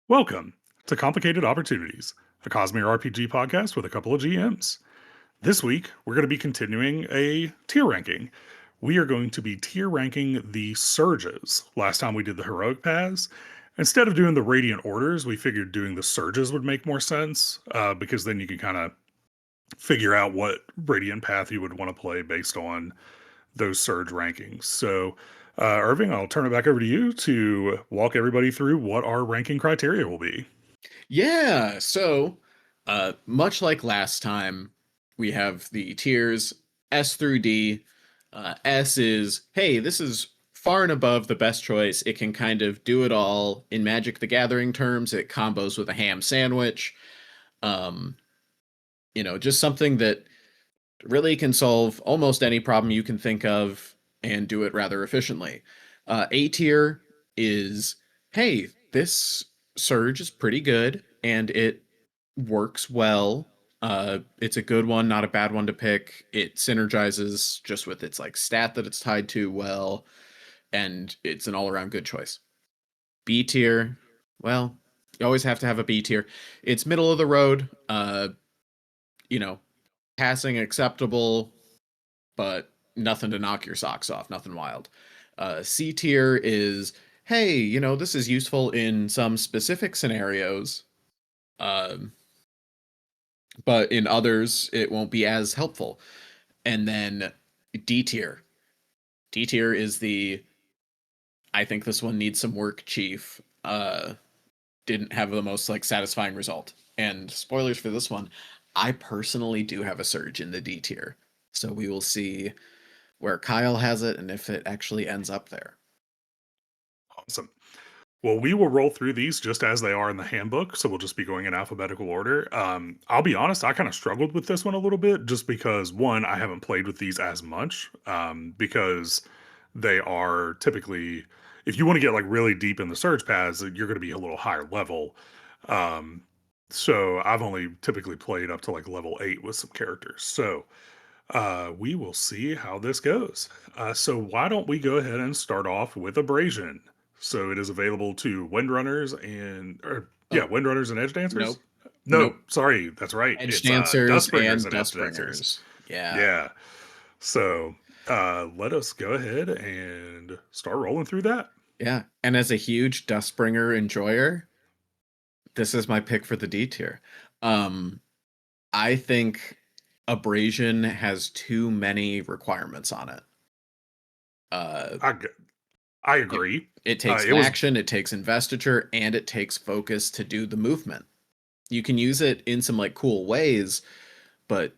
Welcome to Complicated Opportunities, a Cosmere RPG podcast with a couple of GMs. This week, we're going to be continuing a tier ranking. We are going to be tier ranking the surges. Last time we did the heroic paths. Instead of doing the radiant orders, we figured doing the surges would make more sense because then you can kind of figure out what radiant path you would want to play based on those surge rankings. So, Irving, I'll turn it back over to you to walk everybody through what our ranking criteria will be. Yeah, so much like last time, we have the tiers S through D. S is, hey, this is far and above the best choice. It can kind of do it all. In Magic the Gathering terms, it combos with a ham sandwich. Um, just something that really can solve almost any problem you can think of and do it rather efficiently. A tier is, hey, this surge is pretty good and it works well. It's a good one, not a bad one to pick. It synergizes just with its like stat that it's tied to well, and it's an all-around good choice. B tier, well, you always have to have a B tier. It's middle of the road. You know, passing acceptable, but nothing to knock your socks off, nothing wild. C tier is, hey, this is useful in some specific scenarios, um, but in others, it won't be as helpful. And then D tier. D tier is the, I think this one needs some work, chief. Didn't have the most like satisfying result. And spoilers for this one, I personally do have a surge in the D tier. So we will see where Kyle has it and if it actually ends up there. Awesome. Well, we will roll through these just as they are in the handbook, so we'll just be going in alphabetical order. I'll be honest, I kind of struggled with this one a little bit just because, one, I haven't played with these as much because they are typically, if you want to get like really deep in the surge paths, you're going to be a little higher level. Um, so I've only typically played up to like level 8 with some characters. So we will see how this goes. So why don't we go ahead and start off with Abrasion? So it is available to Windrunners Oh, Windrunners and Edge Dancers. nope. No, Nope. sorry, that's right. Edge It's dancers Dustbringers and and Edge Dancers. dustbringers. Yeah. Yeah. So let us go ahead and start rolling through that. Yeah. And as a huge dustbringer enjoyer, this is my pick for the D tier. Um, I think abrasion has too many requirements on it. Uh, I g- I it, agree. it takes It an was action, it takes investiture, and it takes focus to do the movement. You can use it in some like cool ways, but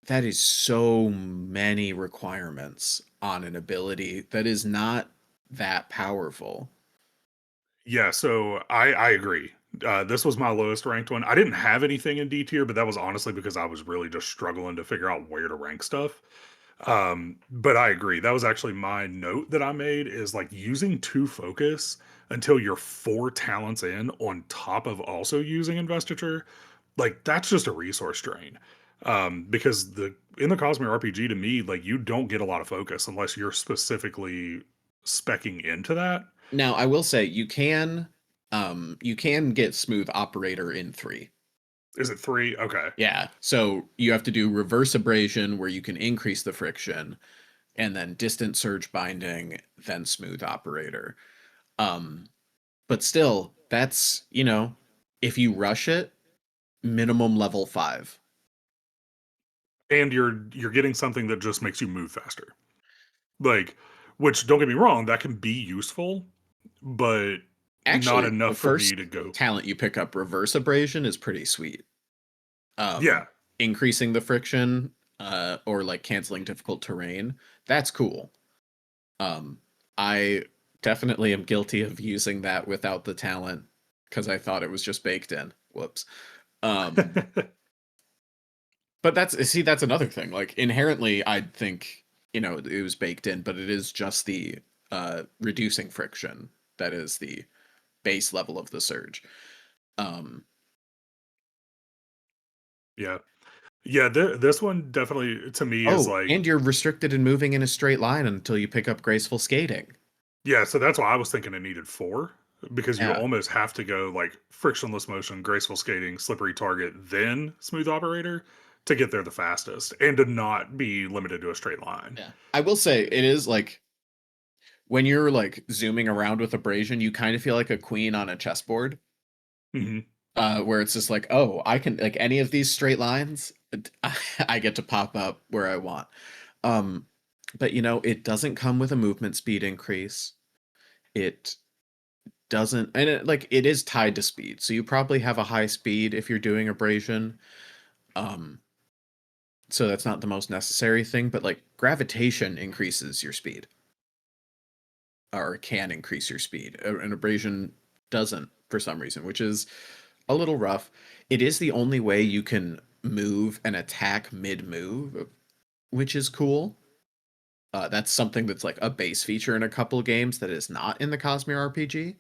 that is so many requirements on an ability that is not that powerful. Yeah, so I agree. This was my lowest ranked one. I didn't have anything in D tier, but that was honestly because I was really just struggling to figure out where to rank stuff. But I agree. That was actually my note that I made is like using two focus until you're four talents in on top of also using investiture. Like that's just a resource drain. Because the in the Cosmere RPG to me, like you don't get a lot of focus unless you're specifically specking into that. Now, I will say you can get smooth operator in 3. Is it three? Okay. Yeah. So you have to do reverse abrasion where you can increase the friction and then distant surge binding, then smooth operator. Um but still, that's, if you rush it, minimum level 5. And you're getting something that just makes you move faster. Like, which don't get me wrong, that can be useful, but not Actually, the enough for me first to go. talent you pick up, reverse abrasion, is pretty sweet. Yeah, Increasing the friction, or like canceling difficult terrain, that's cool. Um, I definitely am guilty of using that without the talent because I thought it was just baked in. Whoops. Um, but that's another thing. Like inherently, I'd think it was baked in, but it is just the reducing friction that is the base level of the surge. Um, yeah, yeah. This one definitely to me is oh, like, and you're restricted in moving in a straight line until you pick up graceful skating. yeah. So that's why I was thinking it needed four. because you Yeah. almost have to go like frictionless motion, graceful skating, slippery target, then smooth operator to get there the fastest and to not be limited to a straight line. Yeah. I will say it is like when you're like zooming around with abrasion, you kind of feel like a queen on a chessboard. Hmm. Where it's just like, oh, I can like any of these straight lines, I get to pop up where I want. Um, but you know, it doesn't come with a movement speed increase. It doesn't, and like it is tied to speed, so you probably have a high speed if you're doing abrasion. Um, so that's not the most necessary thing, but like gravitation increases your speed, or can increase your speed. An abrasion doesn't for some reason, which is a little rough. It is the only way you can move and attack mid move, which is cool. That's something that's like a base feature in a couple games that is not in the Cosmere RPG.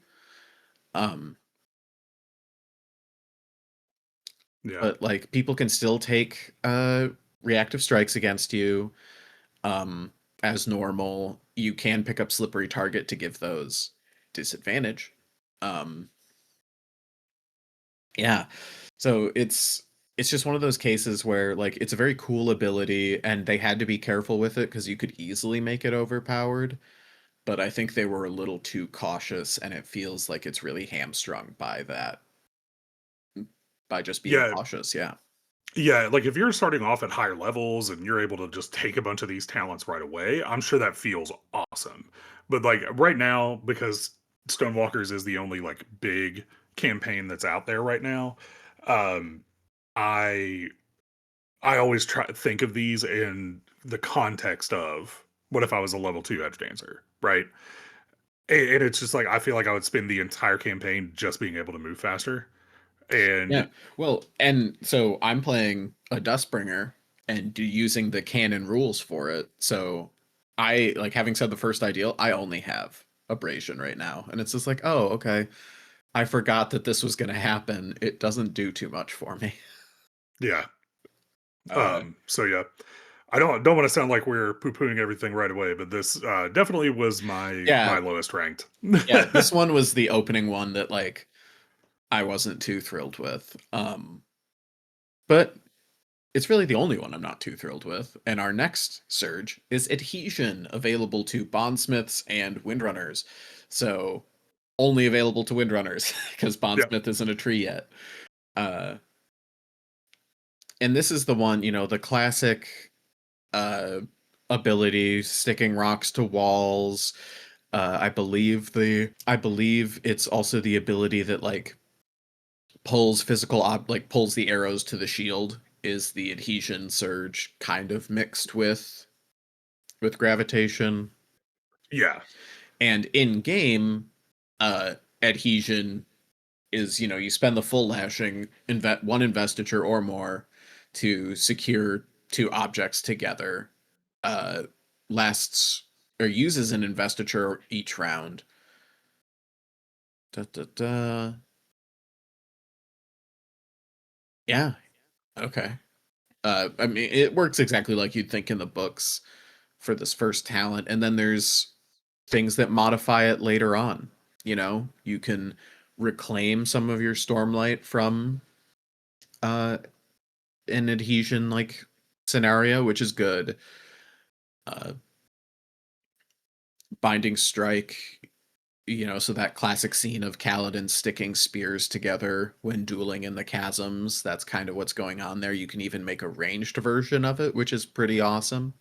Um, Yeah. but like people can still take reactive strikes against you um, as normal. You can pick up slippery target to give those disadvantage. Um, Yeah. So it's just one of those cases where like it's a very cool ability and they had to be careful with it because you could easily make it overpowered, but I think they were a little too cautious and it feels like it's really hamstrung by that by just being Yeah. cautious. Yeah. Yeah, like if you're starting off at higher levels and you're able to just take a bunch of these talents right away, I'm sure that feels awesome. But like right now, because Stonewalkers is the only like big campaign that's out there right now, um, I I always try to think of these in the context of what if I was a level 2 edge dancer, right? And it's just like I feel like I would spend the entire campaign just being able to move faster. Yeah. And Well, and so I'm playing a Dustbringer and using the canon rules for it. So I like having said the first ideal, I only have abrasion right now. And it's just like, oh, okay. I forgot that this was going to happen. It doesn't do too much for me. yeah, Uh, so yeah, I don't want to sound like we're poo pooing everything right away, but this definitely was my yeah, lowest ranked. yeah. This one was the opening one that like I wasn't too thrilled with. But it's really the only one I'm not too thrilled with. And our next surge is adhesion, available to bondsmiths and windrunners. So only available to windrunners because Yeah, bondsmith isn't a tree yet. Uh, and this is the one, you know, the classic uh ability sticking rocks to walls. I believe it's also the ability that like pulls the arrows to the shield is the adhesion surge kind of mixed with gravitation. yeah, And in game uh adhesion is, you know, you spend the full lashing, one investiture or more to secure two objects together. Uh, lasts or uses an investiture each round. Da, da, da. Yeah. Okay. I mean, it works exactly like you'd think in the books for this first talent, and then there's things that modify it later on. You know, you can reclaim some of your stormlight from uh an adhesion like scenario, which is good. Uh, binding strike, you know, so that classic scene of Kaladin sticking spears together when dueling in the chasms, that's kind of what's going on there. You can even make a ranged version of it, which is pretty awesome.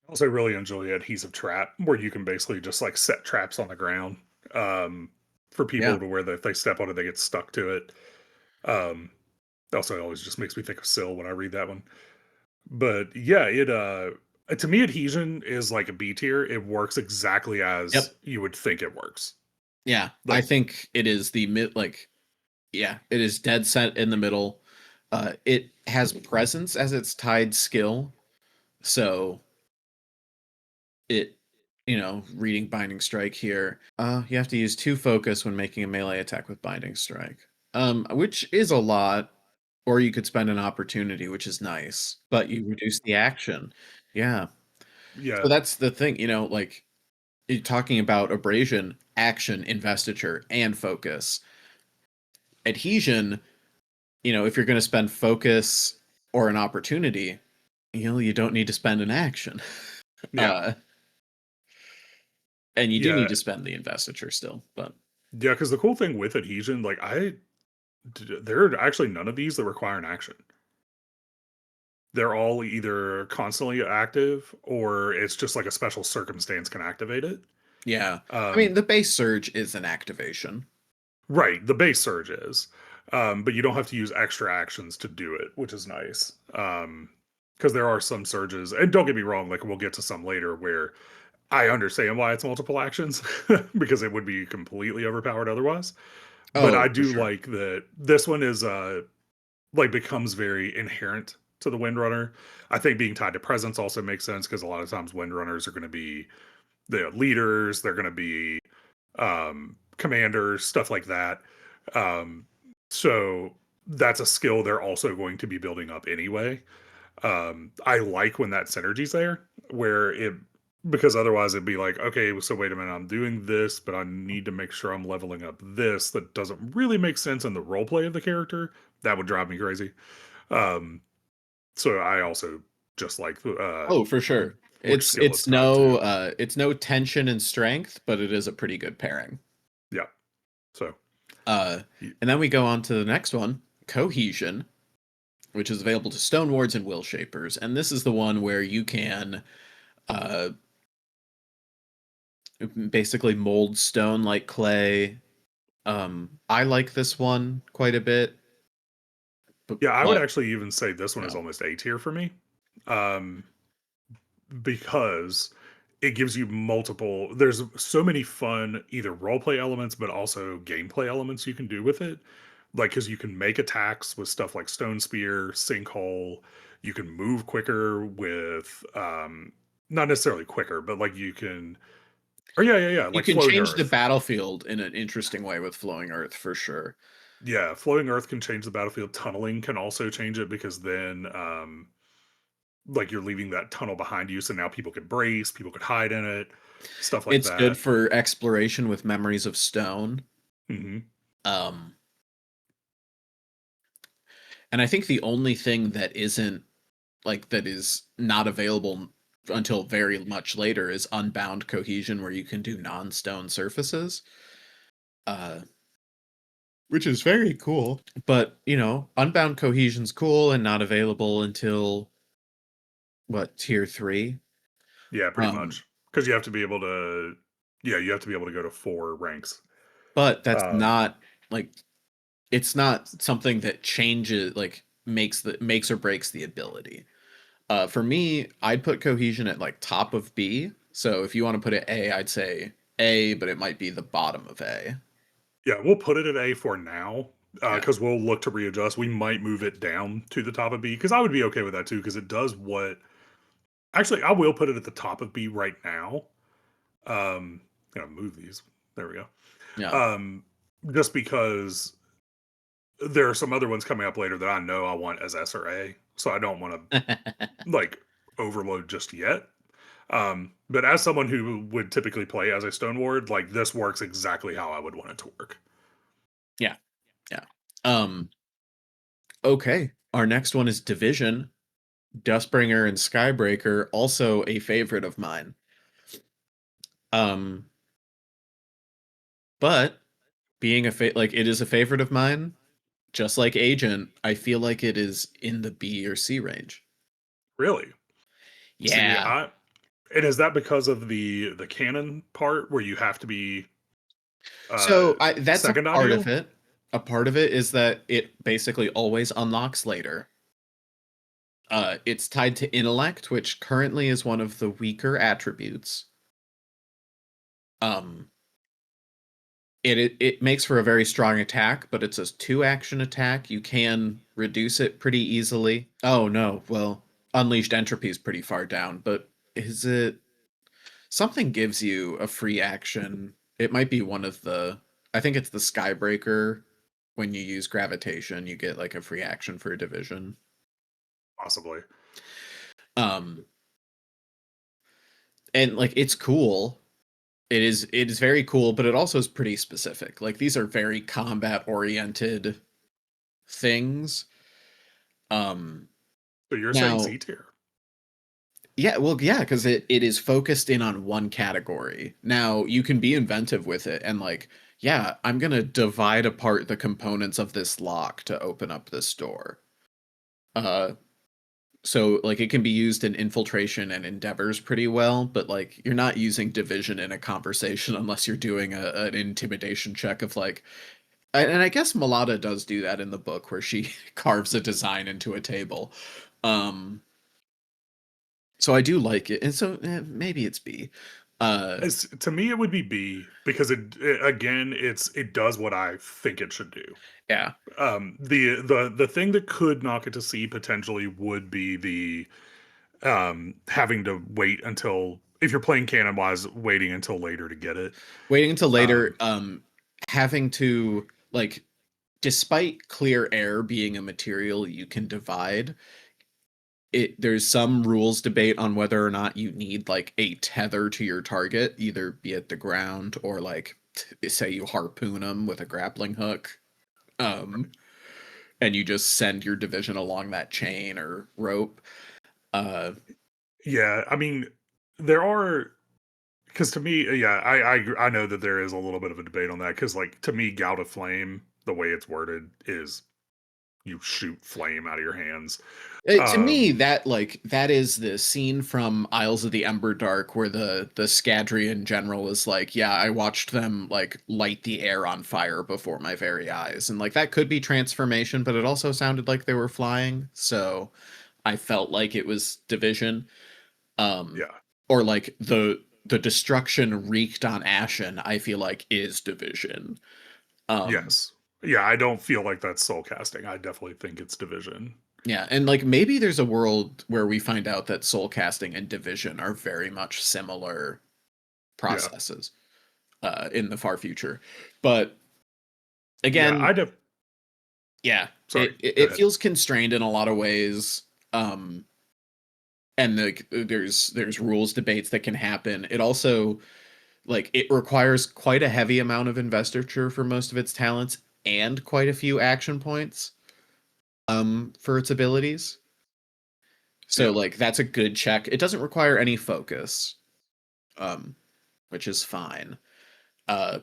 I also really enjoy adhesive trap where you can basically just like set traps on the ground um, for Yeah. people to where if they step on it, they get stuck to it. Um, also, it always just makes me think of Syl when I read that one. But yeah, it to me adhesion is like a B tier. It works exactly as Yep. you would think it works. Yeah. I Like think it is the mid like yeah, it is dead set in the middle. It has presence as its tied skill. So it, you know, reading binding strike here, you have to use 2 focus when making a melee attack with binding strike, which is a lot. Or you could spend an opportunity, which is nice, but you reduce the action. Yeah. yeah, So that's the thing, you know, like talking about abrasion, action, investiture, and focus. Adhesion, if you're going to spend focus or an opportunity, you don't need to spend an action. Yeah. Uh, and you do need Yeah. to spend the investiture still, but Yeah, because the cool thing with adhesion, like there are actually none of these that require an action. They're all either constantly active or it's just like a special circumstance can activate it. yeah. I mean, Um, the base surge is an activation. right, the base surge is, but you don't have to use extra actions to do it, which is nice. Because there are some surges, and don't get me wrong, like we'll get to some later where I understand why it's multiple actions because it would be completely overpowered otherwise. But I Oh, for do sure. like that this one is like becomes very inherent to the Windrunner. I think being tied to presence also makes sense because a lot of times Windrunners are going to be the leaders, they're going to be commanders, stuff like that. Um, so that's a skill they're also going to be building up anyway. I like when that synergy's there, where it because otherwise it'd be like, okay, so wait a minute, I'm doing this, but I need to make sure I'm leveling up this. That doesn't really make sense in the role play of the character. That would drive me crazy. Um, so I also just like Oh, for sure. which It's skill it's it's tied no to. uh it's no tension and strength, but it is a pretty good pairing. Yeah. So Uh y- and then we go on to the next one, cohesion, which is available to stone wards and will shapers. And this is the one where you can uh basically mold stone like clay. I like this one quite a bit, yeah, I would but actually even say this one is no. almost A tier for me. Um, because it gives you multiple there's so many fun either role play elements but also gameplay elements you can do with it, like because you can make attacks with stuff like stone spear, sinkhole. You can move quicker with not necessarily quicker, but like you can or yeah, You like can floating change the earth. battlefield in an interesting way with flowing earth for sure. Yeah, floating earth can change the battlefield. Tunneling can also change it because then like you're leaving that tunnel behind you, so now people could brace, people could hide in it, stuff like It's good that. for exploration with memories of stone. Hmm. Um, and I think the only thing that isn't that is not available until very much later is unbound cohesion, where you can do non-stone surfaces. Uh, which is very cool. But unbound cohesion's cool and not available until what, tier 3? Yeah, pretty Um, much. Because you have to be able to, yeah, you have to be able to go to 4 ranks. but that's Um, not like it's not something that changes makes or breaks the ability. For me, I'd put cohesion at like top of B. So if you want to put it A, I'd say A, but it might be the bottom of A. yeah, we'll put it at A for now Yeah. because we'll look to readjust. We might move it down to the top of B because I would be okay with that too because it does what. Actually, I will put it at the top of B right now. Gonna move these. There we go. Yeah. Um, just because there are some other ones coming up later that I know I want as S or A, so I don't want to like overload just yet. But as someone who would typically play as a stone ward, like this works exactly how I would want it to work. Yeah. Yeah. Um, okay. Our next one is Division. Dustbringer and Skybreaker, also a favorite of mine. Um, but being it is a favorite of mine, just like Agent, I feel like it is in the B or C range. Really? See, Yeah. and is that because of the canon part where you have to be uh So that's a second part of ideal? it. A part of it is that it basically always unlocks later. It's tied to intellect, which currently is one of the weaker attributes. Um, it makes for a very strong attack, but it's a 2 action attack. You can reduce it pretty easily. Oh no, well, unleashed entropy is pretty far down, but is it something gives you a free action? It might be one of the I think it's the Skybreaker. When you use gravitation, you get like a free action for a division. Possibly. Um and like it's cool. it is very cool, but it also is pretty specific. Like these are very combat oriented things. Um So you're saying Now, C tier? yeah, well, yeah, because it is focused in on one category. Now you can be inventive with it and like, yeah, I'm gonna divide apart the components of this lock to open up this door. Uh so like it can be used in infiltration and endeavors pretty well, but like you're not using division in a conversation unless you're doing an intimidation check of like, and I guess Malada does do that in the book where she carves a design into a table. Um so I do like it. And so maybe it's B. Uh To me, it would be B because again, it does what I think it should do. yeah. The thing that could knock it to C potentially would be the having to wait until, if you're playing canon wise, waiting until later to get it. Waiting until later, Um, having to like, despite clear air being a material you can divide, there's some rules debate on whether or not you need like a tether to your target, either be it the ground or like say you harpoon them with a grappling hook. Um and you just send your division along that chain or rope. Uh yeah, I mean, there are, because to me, yeah, I know that there is a little bit of a debate on that because, like, to me, Gout of Flame, the way it's worded, is you shoot flame out of your hands. To me, Um, that is the scene from Isles of the Ember Dark where the Scadrian general is like, "Yeah, I watched them like light the air on fire before my very eyes," and like that could be transformation, but it also sounded like they were flying, so I felt like it was division. Um, yeah, or like the destruction wreaked on Ashen, I feel like is division. Um, yes, yeah. I don't feel like that's soul casting. I definitely think it's division. Yeah, and like maybe there's a world where we find out that soul casting and division are very much similar Yeah, processes in the far future. But yeah. again, yeah, Sorry, it go it ahead. feels constrained in a lot of ways. Um, and there's rules debates that can happen. It also like it requires quite a heavy amount of investiture for most of its talents and quite a few action points for its abilities. So Yeah, like that's a good check. It doesn't require any focus, um, which is fine. Uh,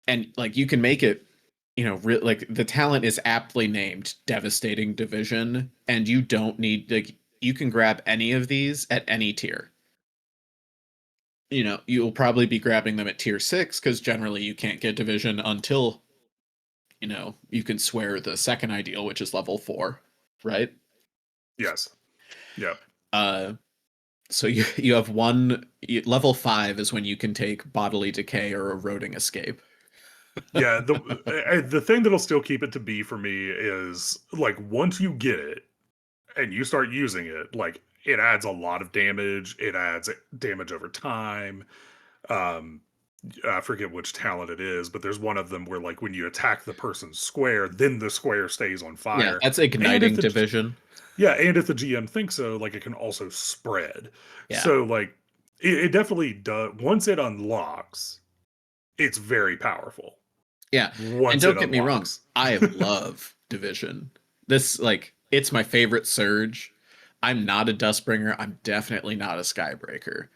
and like you can make it, like the talent is aptly named Devastating Division, and you don't need like you can grab any of these at any tier. You'll probably be grabbing them at tier 6 because generally you can't get division until you can swear the second ideal, which is level 4, right? yes, yeah. Uh, so you have level 5 is when you can take bodily decay or eroding escape. Yeah, the thing that'll still keep it to B for me is like once you get it and you start using it, like it adds a lot of damage. It adds damage over time. Um, I forget which talent it is, but there's one of them where like when you attack the person's square, then the square stays on Yeah, fire. that's And if igniting the division. yeah, and if the GM thinks so, like it can also spread. Yeah. So like it definitely does. Once it unlocks, it's very powerful. Yeah. And Once it don't get me wrong, unlocks. I love division. This like it's my favorite surge. I'm not a Dustbringer. I'm definitely not a Skybreaker.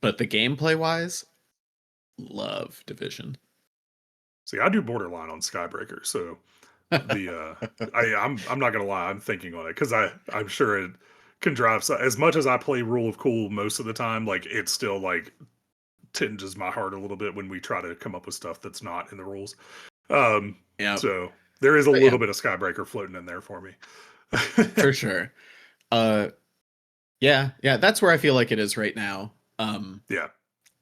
But the gameplay wise, love division. See, I do borderline on Skybreaker, so the I'm not gonna lie, I'm thinking on it because I'm sure it can drive. So as much as I play Rule of Cool most of the time, like it still like tinges my heart a little bit when we try to come up with stuff that's not in the rules. Um, Yeah. so there is a But yeah, little bit of Skybreaker floating in there for me. for sure. Uh yeah, that's where I feel like it is right now. Yeah,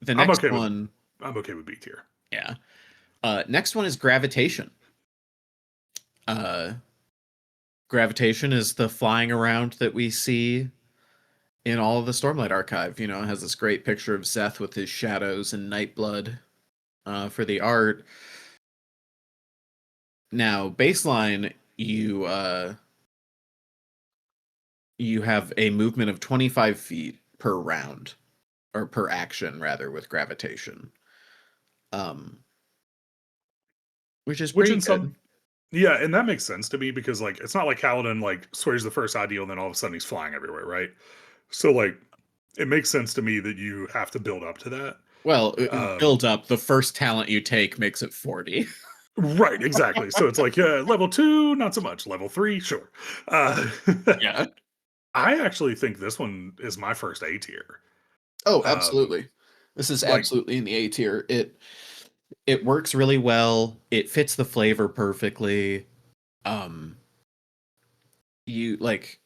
The I'm next okay with one, I'm okay with B tier. yeah. Next one is gravitation. Uh Gravitation is the flying around that we see in all of the Stormlight archive. It has this great picture of Zeth with his shadows and Nightblood for the art. Now, baseline, you have a movement of 25 feet per round, or per action rather, with gravitation. um, which is Which pretty in good. some yeah, and that makes sense to me because like it's not like Kaladin like swears the first ideal and then all of a sudden he's flying everywhere, right? So like it makes sense to me that you have to build up to that. Well, Um, build up. The first talent you take makes it 40. right, exactly. So it's like level 2, not so much. Level 3, sure. Uh, Yeah. I actually think this one is my first A tier. Oh, Um, absolutely. This is like absolutely in the A tier. It works really well. It fits the flavor perfectly. Um, you like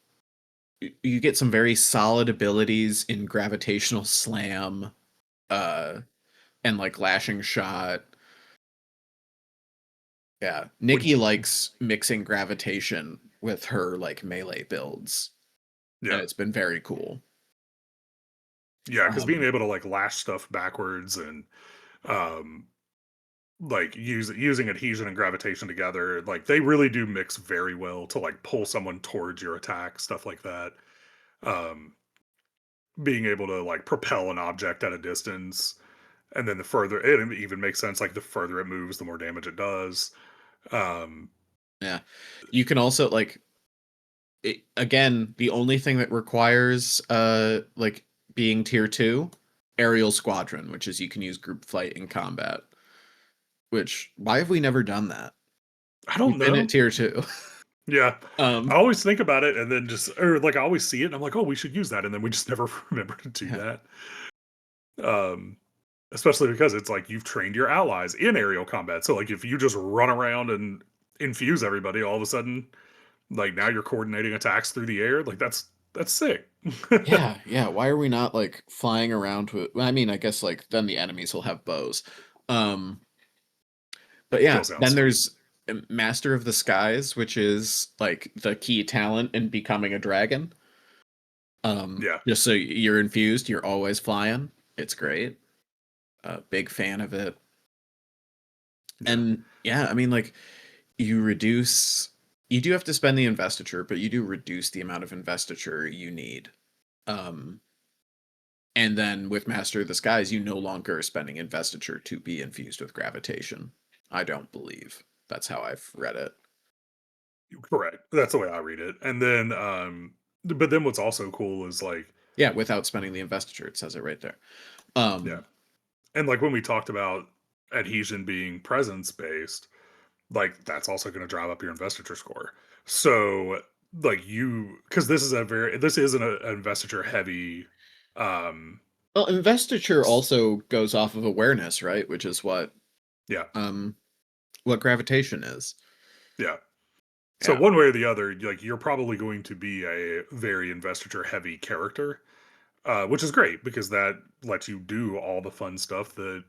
you get some very solid abilities in gravitational slam, uh, and like lashing shot. Yeah, Nikki which likes mixing gravitation with her like melee builds, and yeah. it's been very cool. Yeah, because being Um, able to like lash stuff backwards and um like using adhesion and gravitation together, like they really do mix very well to like pull someone towards your attack, stuff like that. Um being able to like propel an object at a distance, and then the further it even makes sense, like the further it moves, the more damage it does. Um yeah, you can also like again, the only thing that requires like being tier 2, aerial squadron, which is you can use group flight in combat. Which why have we never done that? I don't We've been at know. tier 2. Yeah. I um always think about it and then just or like I always see it and I'm like, oh, we should use that. And then we just never remember to do yeah. that. Um Especially because it's like you've trained your allies in aerial combat. So like if you just run around and infuse everybody, all of a sudden, like now you're coordinating attacks through the air. Like that's sick. Yeah, yeah. Why are we not like flying around with well, I mean, I guess like then the enemies will have bows. Um but Still yeah, sounds then sweet. there's Master of the Skies, which is like the key talent in becoming a dragon. Yeah. Just so you're infused, you're always flying. It's great. Big fan of it. Yeah. And yeah, I mean like you do have to spend the investiture, but you do reduce the amount of investiture you need. Um and then with Master of the Skies, you no longer are spending investiture to be infused with gravitation. I don't believe. That's how I've read it. Correct. That's the way I read it. And then but then what's also cool is like Yeah, without spending the investiture, it says it right there. yeah. Um And like when we talked about adhesion being presence based, like that's also going to drive up your investiture score. So like you because this is an investiture heavy um well, investiture s- also goes off of awareness, right? Which is yeah, um what gravitation is. yeah. So Yeah. one way or the other, like you're probably going to be a very investiture heavy character, which is great because that lets you do all the fun stuff that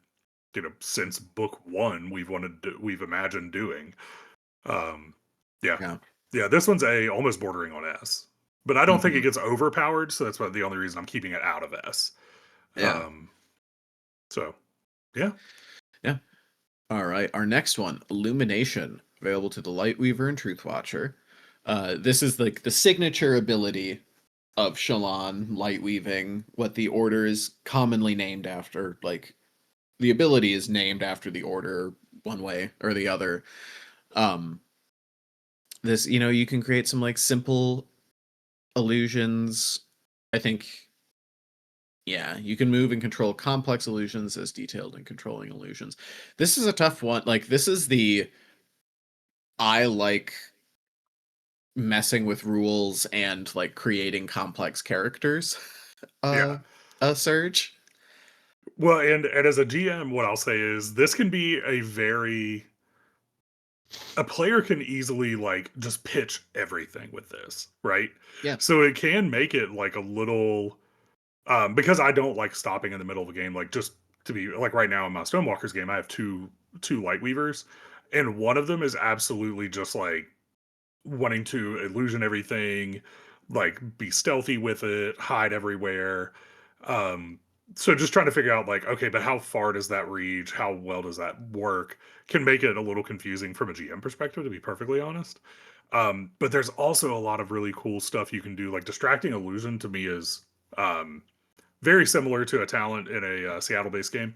since book one we've imagined doing. Um, yeah, Yeah. yeah. This one's a almost bordering on S, but I don't think it Mhm. gets overpowered. So that's the only reason I'm keeping it out of S. Yeah. Um, so yeah, Yeah. All right. Our next one, Illumination, available to the Lightweaver and Truthwatcher. This is like the signature ability of Shallan Lightweaving, what the order is commonly named after. Like the ability is named after the order one way or the other. Um this, you can create some like simple illusions. I think yeah, you can move and control complex illusions as detailed in controlling illusions. This is a tough one. Like this is the I like messing with rules and like creating complex characters yeah. uh a surge. Well, and as a GM, what I'll say is this can be a player can easily like just pitch everything with this, right? Yeah. So it can make it like a little because I don't like stopping in the middle of a game. Like just to be like right now in my Stonewalkers game, I have two light weavers, and one of them is absolutely just like wanting to illusion everything, like be stealthy with it, hide everywhere. Um, so just trying to figure out like, okay, but how far does that reach? How well does that work? Can make it a little confusing from a GM perspective, to be perfectly honest. But there's also a lot of really cool stuff you can do. Like distracting illusion to me is um very similar to a talent in a Seattle-based game.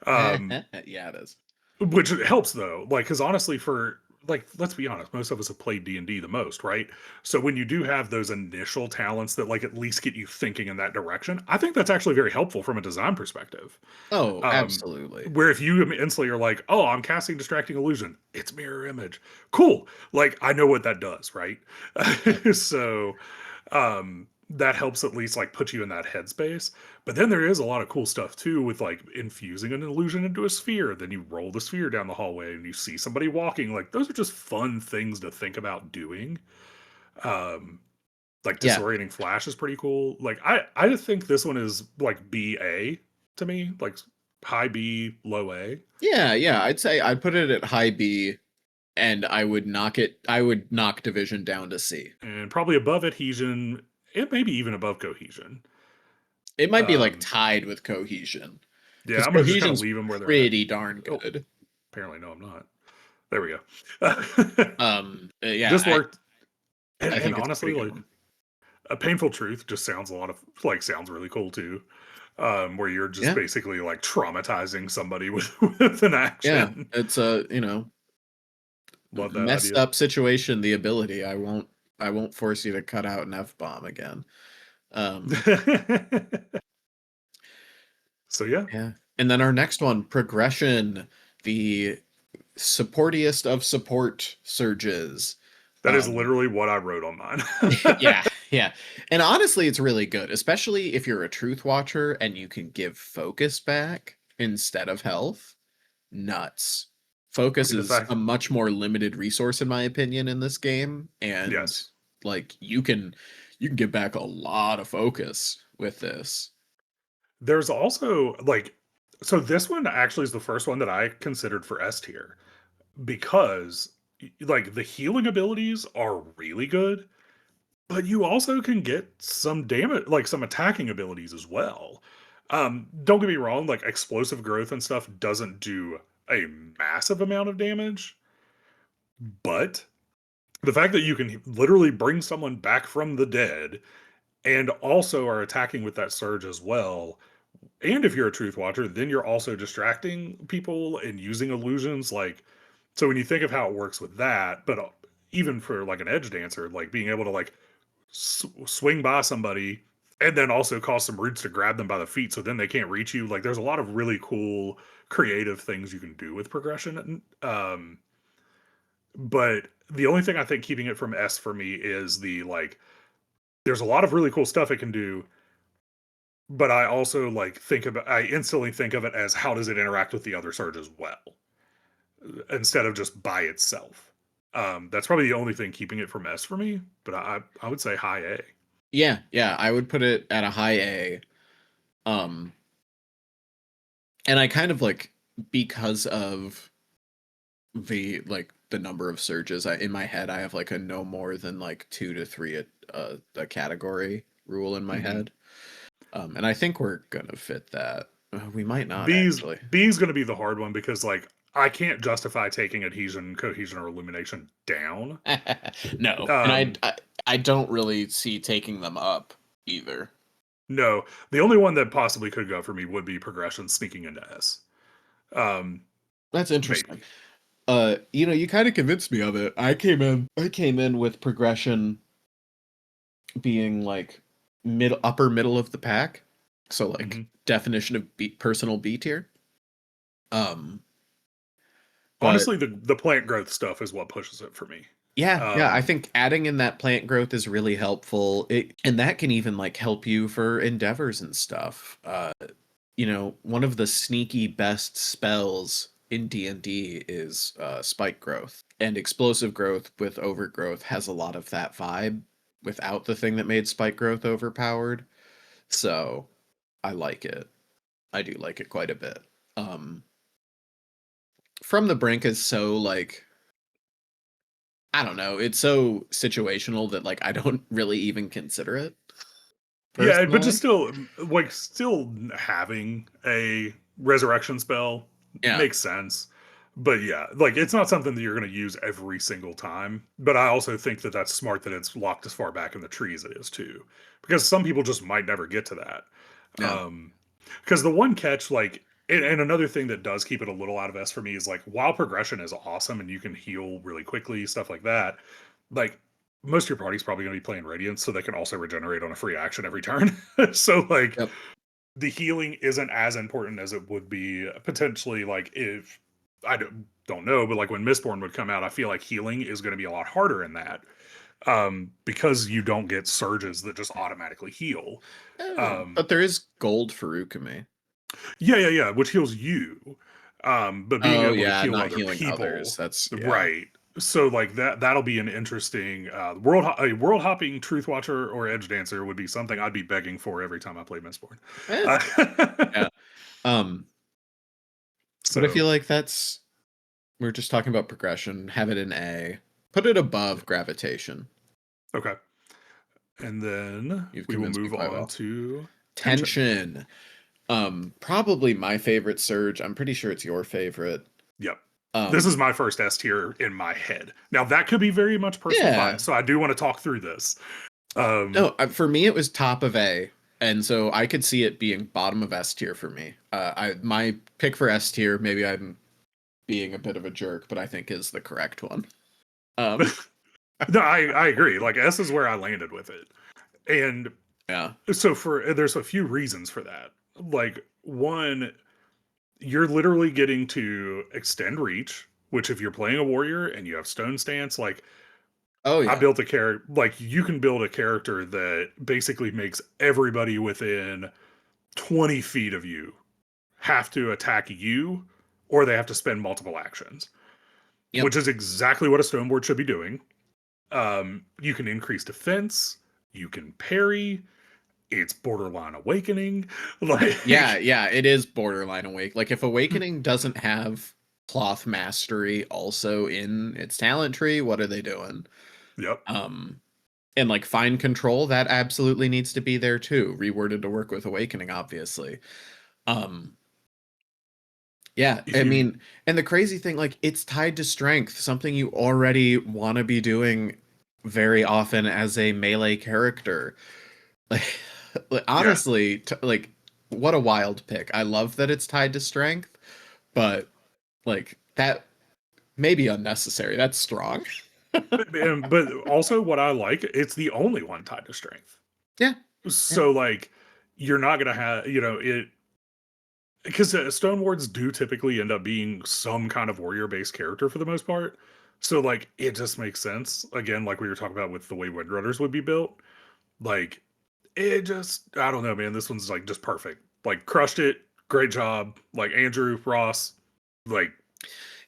Um, Yeah, it is. which helps though, like, because honestly, for like, let's be honest, most of us have played D&D the most, right? So when you do have those initial talents that like at least get you thinking in that direction, I think that's actually very helpful from a design perspective. Oh, Um, absolutely. where if you instantly are like, oh, I'm casting distracting illusion, it's mirror image, cool. Like I know what that does, right? Yep. So that helps at least like put you in that headspace. But then there is a lot of cool stuff too with like infusing an illusion into a sphere. Then you roll the sphere down the hallway and you see somebody walking. Like those are just fun things to think about doing. Um, like Yeah. disorienting flash is pretty cool. Like I just think this one is like BA to me, like high B, low A, Yeah, yeah. I'd say I'd put it at high B, and I would knock Division down to C. and probably above adhesion. It may be even above cohesion. It might be like Um, tied with Cohesion, yeah, because I'm gonna just kind of Cohesion's leave them where they're at. pretty darn Oh, good. apparently no, I'm not. There we go. Yeah, This worked, I and think it's a honestly, pretty good like one. a painful truth just sounds a lot of like sounds really cool too. Where you're just Yeah, basically like traumatizing somebody with with an yeah. action. It's a, Love that messed idea. up situation, the ability. I won't force you to cut out an F-bomb again. Um, So yeah, yeah. And then our next one, progression, the supportiest of support surges. that is Um, literally what I wrote on mine. yeah, yeah. And honestly, it's really good, especially if you're a truth watcher and you can give focus back instead of health. Nuts. I Focus mean, the is fact, a much more limited resource in my opinion in this game, and yes, like you can get back a lot of focus with this. there's also like, so this one actually is the first one that I considered for S tier because like the healing abilities are really good, but you also can get some damage, like some attacking abilities as well. Don't get me wrong, like explosive growth and stuff doesn't do a massive amount of damage, but the fact that you can literally bring someone back from the dead and also are attacking with that surge as well. And if you're a truth watcher, then you're also distracting people and using illusions. Like, so when you think of how it works with that, but even for like an edge dancer, like being able to like swing by somebody and then also cause some roots to grab them by the feet so then they can't reach you. Like, there's a lot of really cool creative things you can do with progression. But the only thing I think keeping it from S for me is the like, there's a lot of really cool stuff it can do, but I also like I instantly think of it as how does it interact with the other surge as well, instead of just by itself. That's probably the only thing keeping it from S for me, but I would say high A. Yeah, yeah, I would put it at a high A. Um and I kind of like, because of the number of surges, in my head I have like a no more than like 2 to 3 a category rule in my Mhm. head. And I think we're gonna fit that. We might not B's actually. B's going to be the hard one because like I can't justify taking adhesion, cohesion, or illumination down. No, and Um, I don't really see taking them up either. no, the only one that possibly could go for me would be progression sneaking into S. Um, That's interesting. maybe. You kind of convinced me of it. I came in with progression being like upper middle of the pack. So like Mhm. definition of personal B tier. Um, but Honestly, the plant growth stuff is what pushes it for me. yeah, yeah, I Um, think adding in that plant growth is really helpful. And that can even like help you for endeavors and stuff. One of the sneaky best spells in D&D is spike growth. And explosive growth with overgrowth has a lot of that vibe without the thing that made spike growth overpowered. So, I like it. I do like it quite a bit. Um From the Brink is so like, I don't know, it's so situational that like I don't really even consider it yeah, but just personally. still, like, still having a resurrection spell Yeah. makes sense. But yeah, like, it's not something that you're going to use every single time. But I also think that that's smart that it's locked as far back in the tree as it is too, because some people just might never get to that. Yeah. Because the one catch, like, and another thing that does keep it a little out of S for me is like, while progression is awesome and you can heal really quickly, stuff like that, like, most of your party's probably going to be playing Radiance, so they can also regenerate on a free action every turn. So, like, Yep. the healing isn't as important as it would be potentially, like, if I don't know, but like when Mistborn would come out, I feel like healing is going to be a lot harder in that, because you don't get surges that just automatically heal. But there is gold for Ukame. Yeah, which heals you. But being Oh able to yeah, heal not other healing others. people, That's yeah. right? So like that'll be an interesting a world hopping truth watcher or edge dancer would be something I'd be begging for every time I play Mistborn. Eh, Uh, yeah. Um, but I so feel like we're just talking about progression. Have it in A. Put it above gravitation. okay, and then You've we will convinced me move quite on well. to tension. Tension. Probably my favorite surge. I'm pretty sure it's your favorite. Yep. This is Um, my first S tier in my head. Now that could be very much personal yeah. bias, so I do want to talk through this. Um, No, for me it was top of A, and so I could see it being bottom of S tier for me. I my pick for S tier, maybe I'm being a bit of a jerk, but I think is the correct one. Um, no, I agree. Like S is where I landed with it, and yeah. so there's a few reasons for that. Like one, you're literally getting to extend reach, which if you're playing a warrior and you have stone stance, like Oh I yeah. built a character, like you can build a character that basically makes everybody within 20 feet of you have to attack you or they have to spend multiple actions, Yep. which is exactly what a stoneboard should be doing. You can increase defense, you can parry, it's borderline awakening. Yeah, Like, yeah, it is borderline awake. Like if Awakening doesn't have cloth mastery also in its talent tree, what are they doing? yep. Um and like fine control, that absolutely needs to be there too. Reworded to work with Awakening, obviously. Um Yeah, If I you, mean, and the crazy thing, like, it's tied to strength, something you already want to be doing very often as a melee character. Like, yeah, honestly, like, what a wild pick. I love that it's tied to strength, but like that may be unnecessary. That's strong. but also what I like, it's the only one tied to strength. Yeah, yeah. So like, you're not gonna have, it, because stonewards do typically end up being some kind of warrior based character for the most part. So like, it just makes sense. Again, like we were talking about with the way Windrunners would be built. Like, it just, I don't know, man. This one's like just perfect. Like, crushed it. Great job. Like Andrew Ross, like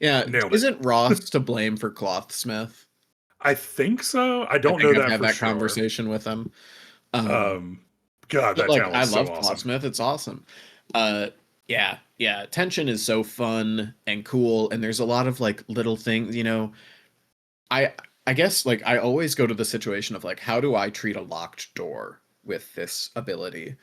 Yeah, nailed it. isn't Ross to blame for Clothsmith? I think so. I I don't think know I've that had for that sure. conversation with him. Um, Um, God, But that like I talent's so love awesome. Cosmere, it's awesome. Uh yeah. Tension is so fun and cool, and there's a lot of like little things, I I guess like I always go to the situation of like, how do I treat a locked door with this ability?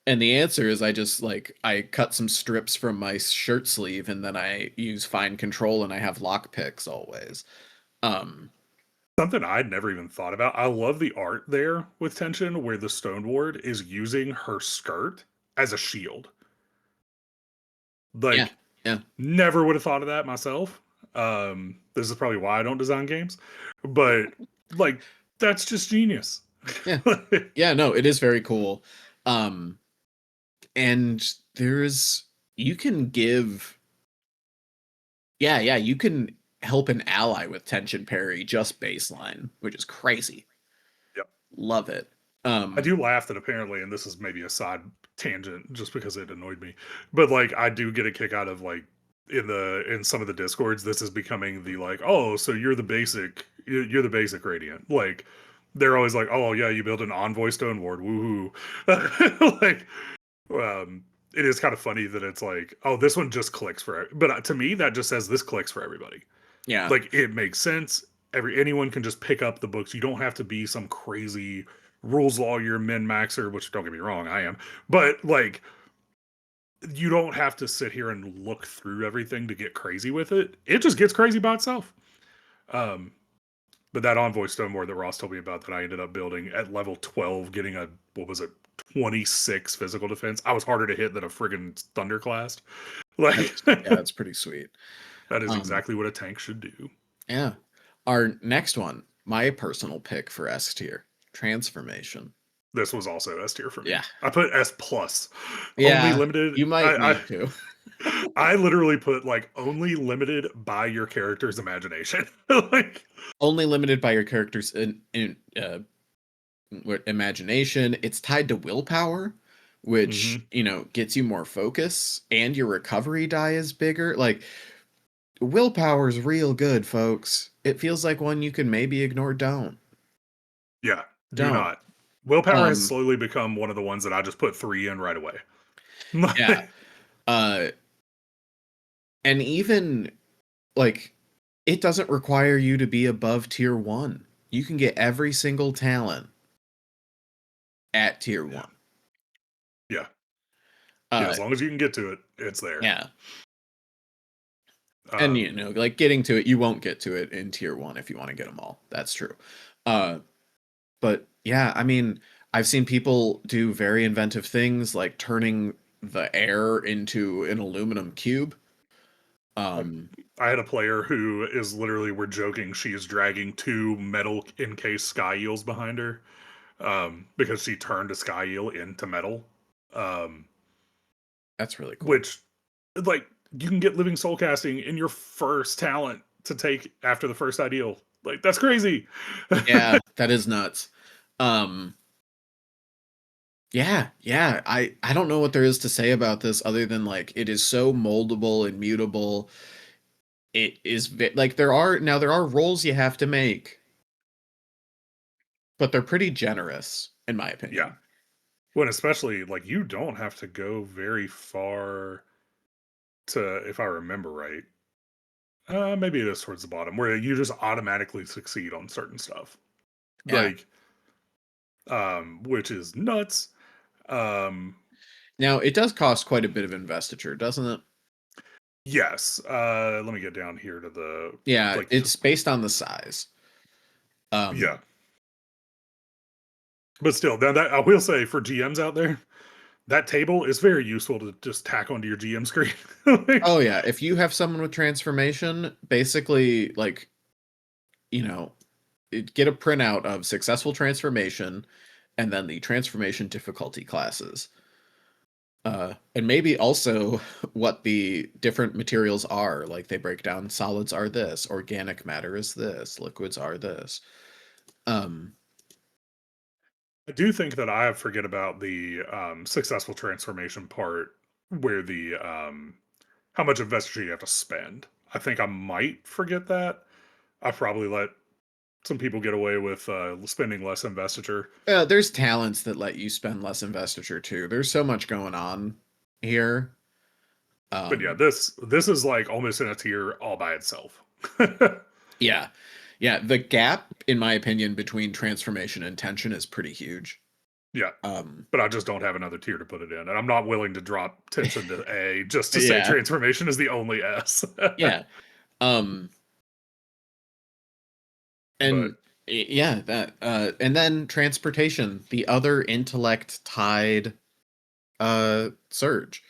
And the answer is I just like I cut some strips from my shirt sleeve and then I use fine control and I have lock picks always. Um Something I'd never even thought about. I love the art there with tension where the stone ward is using her skirt as a shield. yeah, Like, yeah, never would have thought of that myself. This is probably why I don't design games, but like, that's just genius. yeah. Yeah, no, it is very cool. Um and there's you can give yeah, you can help an ally with tension parry just baseline, which is crazy. Yep. Love it. I Um do laugh that apparently, and this is maybe a side tangent just because it annoyed me, but like I do get a kick out of like in some of the discords, this is becoming the like, oh, so you're the basic Radiant. Like they're always like, oh yeah, you built an envoy stone ward, woohoo. Like it is kind of funny that it's like, oh, this one just clicks but to me that just says this clicks for everybody. yeah. Like it makes sense. Anyone can just pick up the books. You don't have to be some crazy rules lawyer, min maxer, which don't get me wrong, I am. But like you don't have to sit here and look through everything to get crazy with it. It just gets crazy by itself. Um But that Envoy Stoneward that Ross told me about that I ended up building at level 12, getting a, what was it, 26 physical defense. I was harder to hit than a friggin' Thunderclast. Like, That's pretty sweet. that is Um, exactly what a tank should do. yeah. Our next one, my personal pick for S tier, transformation. This was also S tier for me. Yeah. I put S plus. Only Yeah, limited. you might need to. I literally put like only limited by your character's imagination. Like, Only limited by your character's imagination. It's tied to willpower, which, mhm. gets you more focus, and your recovery die is bigger. Like, willpower's real good, folks. It feels like one you can maybe ignore. Yeah, do Don't. not. Willpower has Um, slowly become one of the ones that I just put 3 in right away. yeah. Uh, and even like it doesn't require you to be above tier 1. You can get every single talent at tier Yeah. 1. Yeah. Yeah, Uh as long as you can get to it, it's there. yeah. And Um, like getting to it, you won't get to it in tier 1 if you want to get them all. That's true. Uh but yeah, I mean, I've seen people do very inventive things like turning the air into an aluminum cube. I Um I had a player who is literally, we're joking, she is dragging 2 metal encased sky eels behind her, because she turned a sky eel into metal. Um, that's really cool. which, like, you can get living soul casting in your first talent to take after the first ideal. Like, that's crazy. Yeah, that is nuts. Um yeah, I don't know what there is to say about this other than like it is so moldable and mutable. It is like there are roles you have to make, but they're pretty generous in my Yeah. opinion. When especially, like, you don't have to go very far to, if I remember right, maybe it is towards the bottom, where you just automatically succeed on certain stuff. Yeah. Like, which is nuts. Um, Now, it does cost quite a bit of investiture, doesn't it? yes. Let me get down here to the, Yeah, like, it's based on the size. yeah. Um But still, now that I will say for GMs out there, that table is very useful to just tack onto your GM screen. oh Like, yeah, if you have someone with transformation, basically like, you know, get a printout of successful transformation and then the transformation difficulty classes. And maybe also what the different materials are. Like they break down solids are this, organic matter is this, liquids are this. Um, I do think that I forget about the successful transformation part, where the how much investiture you have to spend. I think I might forget that. I probably let some people get away with spending less investiture. there's talents that let you spend less investiture too. There's so much going on here. But yeah, Um, this is like almost in a tier all by itself. yeah, yeah. The gap, in my opinion, between transformation and tension is pretty huge. Yeah, Um, but I just don't have another tier to put it in, and I'm not willing to drop tension to A just to say yeah, transformation is the only S. yeah. Um, But and yeah, that and then transportation, the other intellect tied surge.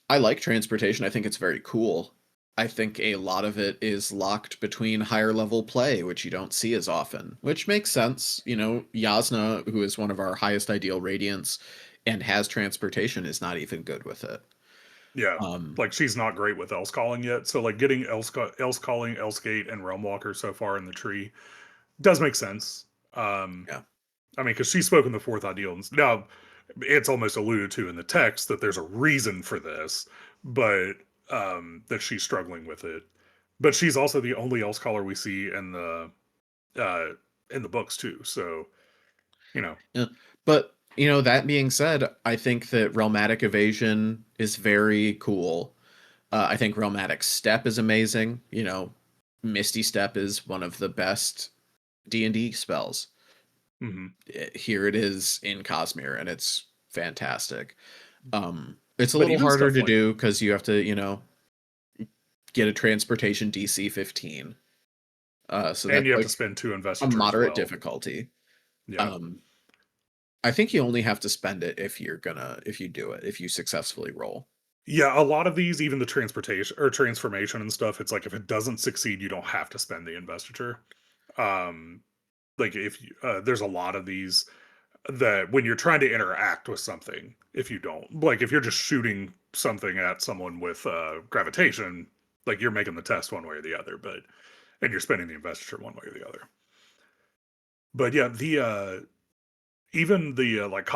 I like transportation. I think it's very cool. I think a lot of it is locked between higher level play, which you don't see as often, which makes sense. Yasna, who is one of our highest ideal radiants and has transportation, is not even good with it. yeah, Um, like she's not great with else calling yet. So like getting else calling, else gate, and realm walker so far in the tree does make sense. Um, yeah. I mean, because she's spoken the fourth ideal. Now, it's almost alluded to in the text that there's a reason for this, but that she's struggling with it. But she's also the only else caller we see uh, in the books too. So you know, Yeah. But, that being said, I think that Realmatic Evasion is very cool. I think Realmatic Step is amazing. Misty Step is one of the best D&D spells. mhm. Here it is in Cosmere, and it's fantastic. It's a But little even harder stuff to like do because you have to, get a transportation DC 15. So And that's you have to like spend 2 a investiture as moderate well. difficulty. Yeah. Um, I think you only have to spend it if you do it, if you successfully roll. Yeah, a lot of these, even the transportation or transformation and stuff, it's like if it doesn't succeed, you don't have to spend the investiture. Um, like if you, there's a lot of these that when you're trying to interact with something, if you don't, like if you're just shooting something at someone with gravitation, like you're making the test one way or the other, but and you're spending the investiture one way or the other. But yeah, the even the like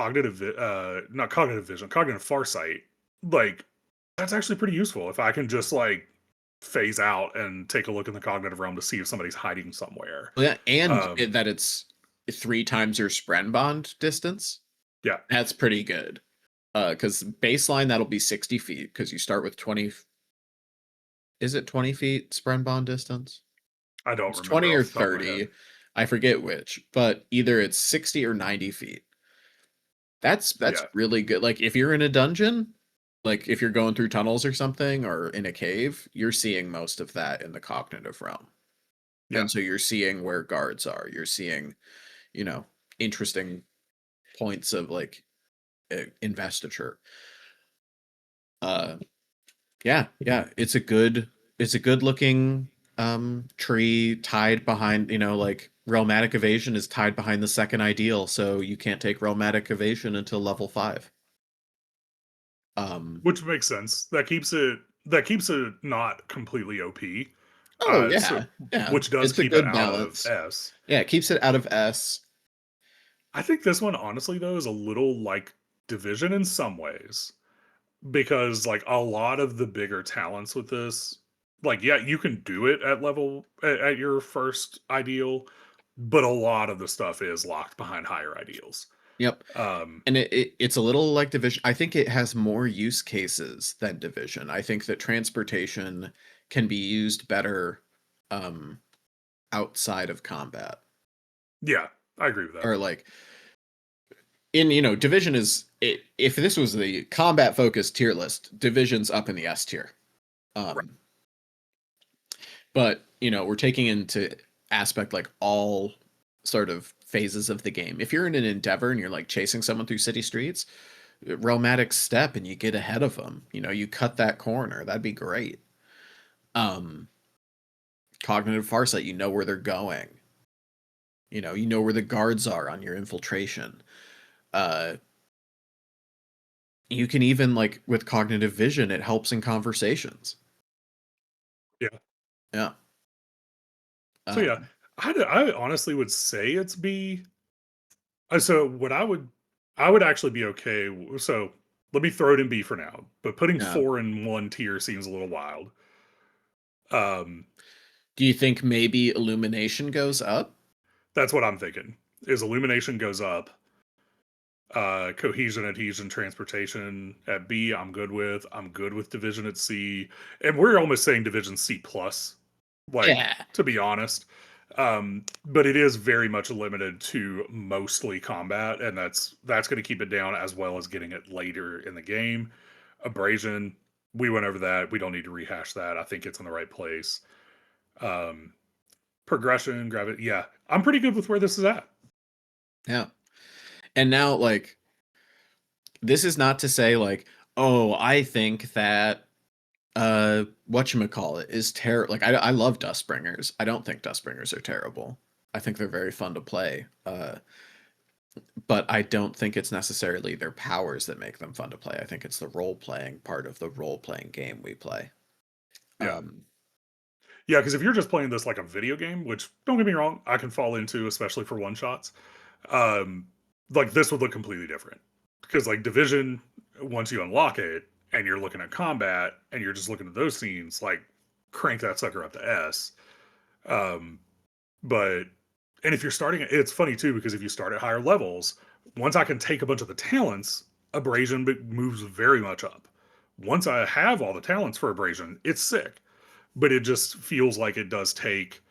not cognitive vision, cognitive farsight, like that's actually pretty useful if I can just like phase out and take a look in the cognitive realm to see if somebody's hiding somewhere. Well, yeah, and Um, that it's 3 times your Sprenbond distance. yeah, That's pretty good. Because baseline that'll be 60 feet because you start with 20. Is it 20 feet Sprenbond distance? I don't It's remember 20 off or the top of my head. 30. I forget which, but either it's 60 or 90 feet. That's Yeah, really good. Like if you're in a dungeon, like if you're going through tunnels or something or in a cave, you're seeing most of that in the cognitive realm. yeah. And so you're seeing where guards are. You're seeing, you know, interesting points of like investiture. Uh yeah, yeah, it's a good looking tree tied behind, like realmatic evasion is tied behind the second ideal, so you can't take realmatic evasion until level 5. Um Which makes sense. That keeps it not completely OP. oh So yeah, yeah, which does it's a keep it good out of balance. S. Yeah, it keeps it out of S. I think this one honestly though is a little like Division in some ways because like a lot of the bigger talents with this, like yeah, you can do it at level at your first ideal, but a lot of the stuff is locked behind higher ideals. Yep. Um, And it's a little like Division. I think it has more use cases than Division. I think that transportation can be used better um outside of combat. yeah, I agree with that. Or like in Division is it, if this was the combat focused tier list, Division's up in the S tier. Right. Um but we're taking into aspect like all sort of phases of the game. If you're in an endeavor and you're like chasing someone through city streets, realmatic step and you get ahead of them, you cut that corner, that'd be great. um Cognitive farsight, you know where they're going, you know where the guards are on your infiltration. uh you can even like with cognitive vision, it helps in conversations. Yeah. Yeah. So yeah, um I honestly would say it's B. So what I would actually be okay. So let me throw it in B for now. But putting yeah. 4 in one tier seems a little wild. Um, Do you think maybe illumination goes up? that's what I'm thinking. Is illumination goes up. Cohesion, adhesion, transportation at B. I'm good with. I'm good with division at C. And we're almost saying division C plus. Like Yeah. to be honest. But it is very much limited to mostly combat, and that's going to keep it down as well as getting it later in the game. Abrasion, we went over that. We don't need to rehash that. I think it's in the right place. Um, Progression, gravity. Yeah, I'm pretty good with where this is at. Yeah. And now, like, this is not to say like, oh, I think that whatchamacallit is terrible. Like, I love Dustbringers. I don't think Dustbringers are terrible. I think they're very fun to play. But I don't think it's necessarily their powers that make them fun to play. I think it's the role playing part of the role playing game we play. Yeah, Um yeah. Because if you're just playing this like a video game, which don't get me wrong, I can fall into, especially for one shots. Um, like this would look completely different because like division, once you unlock it and you're looking at combat and you're just looking at those scenes, like crank that sucker up to S. Um, but and if you're starting, it's funny too because if you start at higher levels, once I can take a bunch of the talents, abrasion moves very much up. Once I have all the talents for abrasion, it's sick, but it just feels like it does take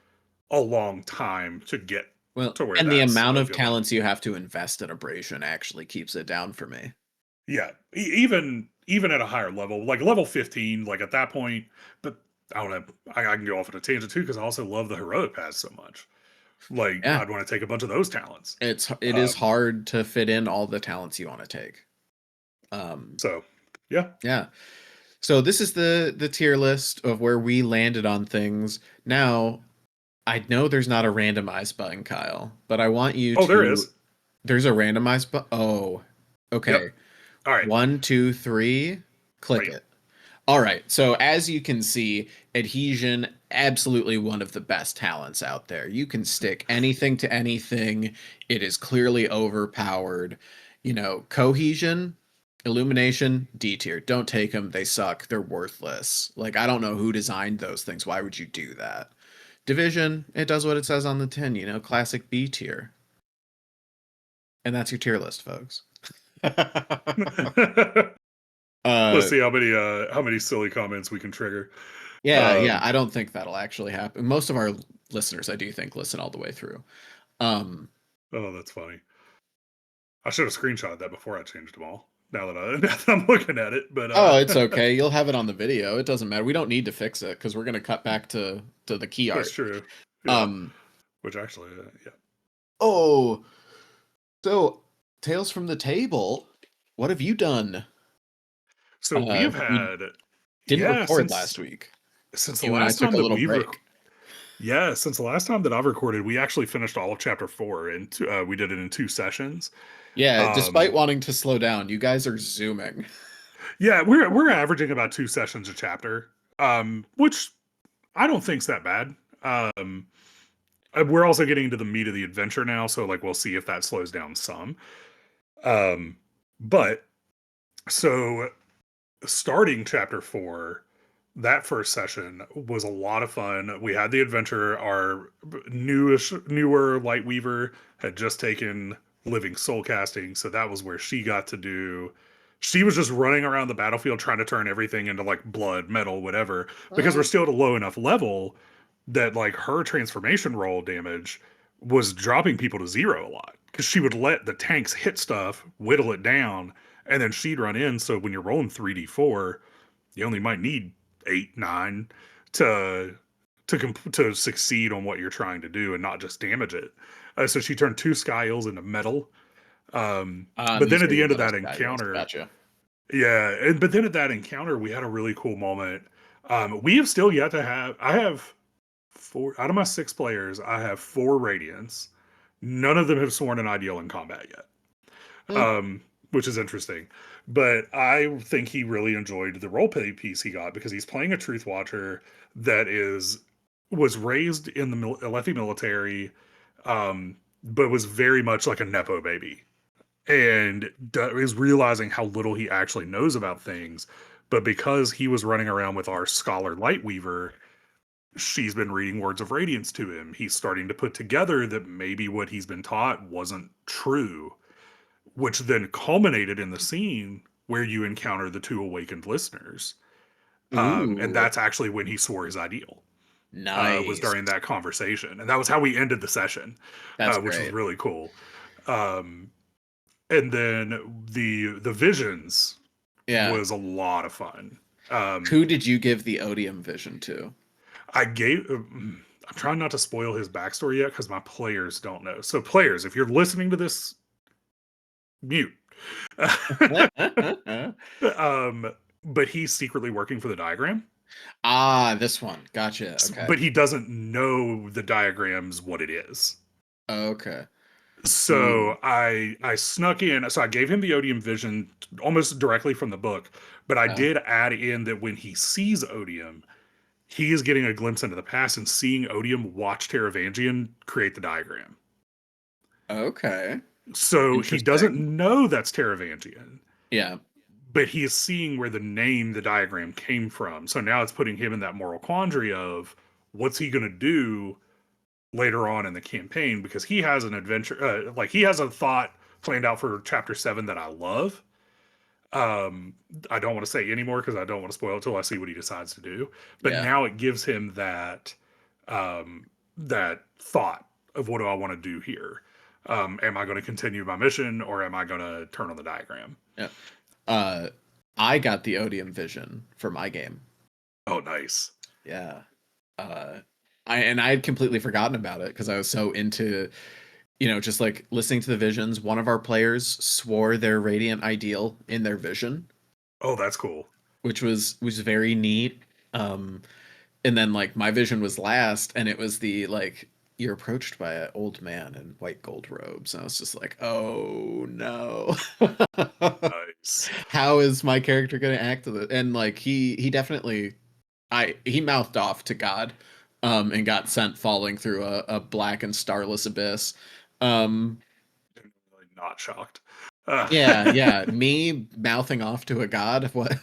a long time to get well, to where and the that's amount a of good one. talents you have to invest in abrasion actually keeps it down for me. Yeah, even at a higher level, like level 15, like at that point, but I don't know. I can go off on a tangent too because I also love the heroic paths so much. Like Yeah, I'd want to take a bunch of those talents. it is Um, hard to fit in all the talents you want to take. Um, so yeah. yeah. So this is the tier list of where we landed on things. Now, I know there's not a randomize button, Kyle, but I want you Oh, there to. is. There's a randomize button. Oh, Yep. okay. All right. 1, 2, 3. Click Bam. it. All right. So as you can see, adhesion, absolutely one of the best talents out there. You can stick anything to anything. It is clearly overpowered. Cohesion, illumination, D tier. Don't take them. They suck. They're worthless. Like, I don't know who designed those things. Why would you do that? Division, it does what it says on the tin, classic B tier. And that's your tier list, folks. Let's uh see how many silly comments we can trigger. yeah, Um, I don't think that'll actually happen. Most of our listeners, I do think, listen all the way through. Um oh, that's funny. I should have screenshotted that before I changed them all. Now that I'm looking at it, but oh, it's okay. You'll have it on the video. It doesn't matter. We don't need to fix it because we're gonna cut back to the key that's art. true. Yeah. Um Which actually, yeah. oh, so Tales from the Table, what have you done? So we have We had, didn't yeah, record last week. since the You and I last took time a that little break. yeah, since the last time that I've recorded, we actually finished all of chapter 4, and we did it in 2 sessions. Yeah, despite Um, wanting to slow down, you guys are zooming. yeah, we're averaging about 2 sessions a chapter, which I don't think's that bad. We're also getting into the meat of the adventure now, so like we'll see if that slows down some. Um, but so starting chapter 4, that first session was a lot of fun. We had the adventure. Our newer light weaver had just taken living soul casting, so that was where she got to do. She was just running around the battlefield trying to turn everything into like blood, metal, whatever, because we're still at a low enough level that like her transformation roll damage was dropping people to 0 a lot because she would let the tanks hit stuff, whittle it down, and then she'd run in. So when you're rolling 3d4, you only might need 8, 9 to to succeed on what you're trying to do and not just damage it. So she turned 2 sky eels into metal. But then These at are the your end of metal that styles. encounter, Gotcha. yeah, but then at that encounter, we had a really cool moment. We have still yet to have. I have 4 out of my 6 players. I have 4 radiants. None of them have sworn an ideal in combat yet, Hmm. which is interesting. But I think he really enjoyed the roleplay piece he got because he's playing a truth watcher that was raised in the Alethi military, but was very much like a nepo baby, and is realizing how little he actually knows about things. But because he was running around with our scholar Lightweaver, she's been reading words of radiance to him. He's starting to put together that maybe what he's been taught wasn't true, which then culminated in the scene where you encounter the 2 awakened listeners. And Ooh, that's actually when he swore his ideal. Was nice. during that conversation, and that was how we ended the session, That's which was great. really cool. And then the visions Yeah. was a lot of fun. Um, Who did you give the odium vision to? I gave. I'm trying not to spoil his backstory yet because my players don't know. So, players, if you're listening to this, mute. um, but he's secretly working for the diagram. Ah, this one. Gotcha. Okay. But he doesn't know the diagram's what it is. Okay. Ooh. So I snuck in. So I gave him the odium vision almost directly from the book, but I Uh, did add in that when he sees odium, he is getting a glimpse into the past and seeing odium watch Teravangian create the diagram. okay. So he doesn't Interesting. know that's Teravangian, Yeah. but he is seeing where the diagram came from. So now it's putting him in that moral quandary of what's he going to do later on in the campaign because he has an adventure, like he has a thought planned out for chapter 7 that I love. Um, I don't want to say anymore because I don't want to spoil it till I see what he decides to do. But Yeah. now it gives him that thought of what do I want to do here? Am I going to continue my mission or am I going to turn on the diagram? Yeah. Uh, I got the odium vision for my game. Oh, nice. Yeah. Uh, I had completely forgotten about it because I was so into, just like listening to the visions. One of our players swore their radiant ideal in their vision, Oh, that's cool. which was very neat. Um, and then like my vision was last, and it was the like you're approached by an old man in white gold robes, and I was just like, oh no. Nice. How is my character going to act with it? And like he definitely he mouthed off to God, and got sent falling through a black and starless abyss. Um, Really not shocked. Uh, yeah, me mouthing off to a god. What?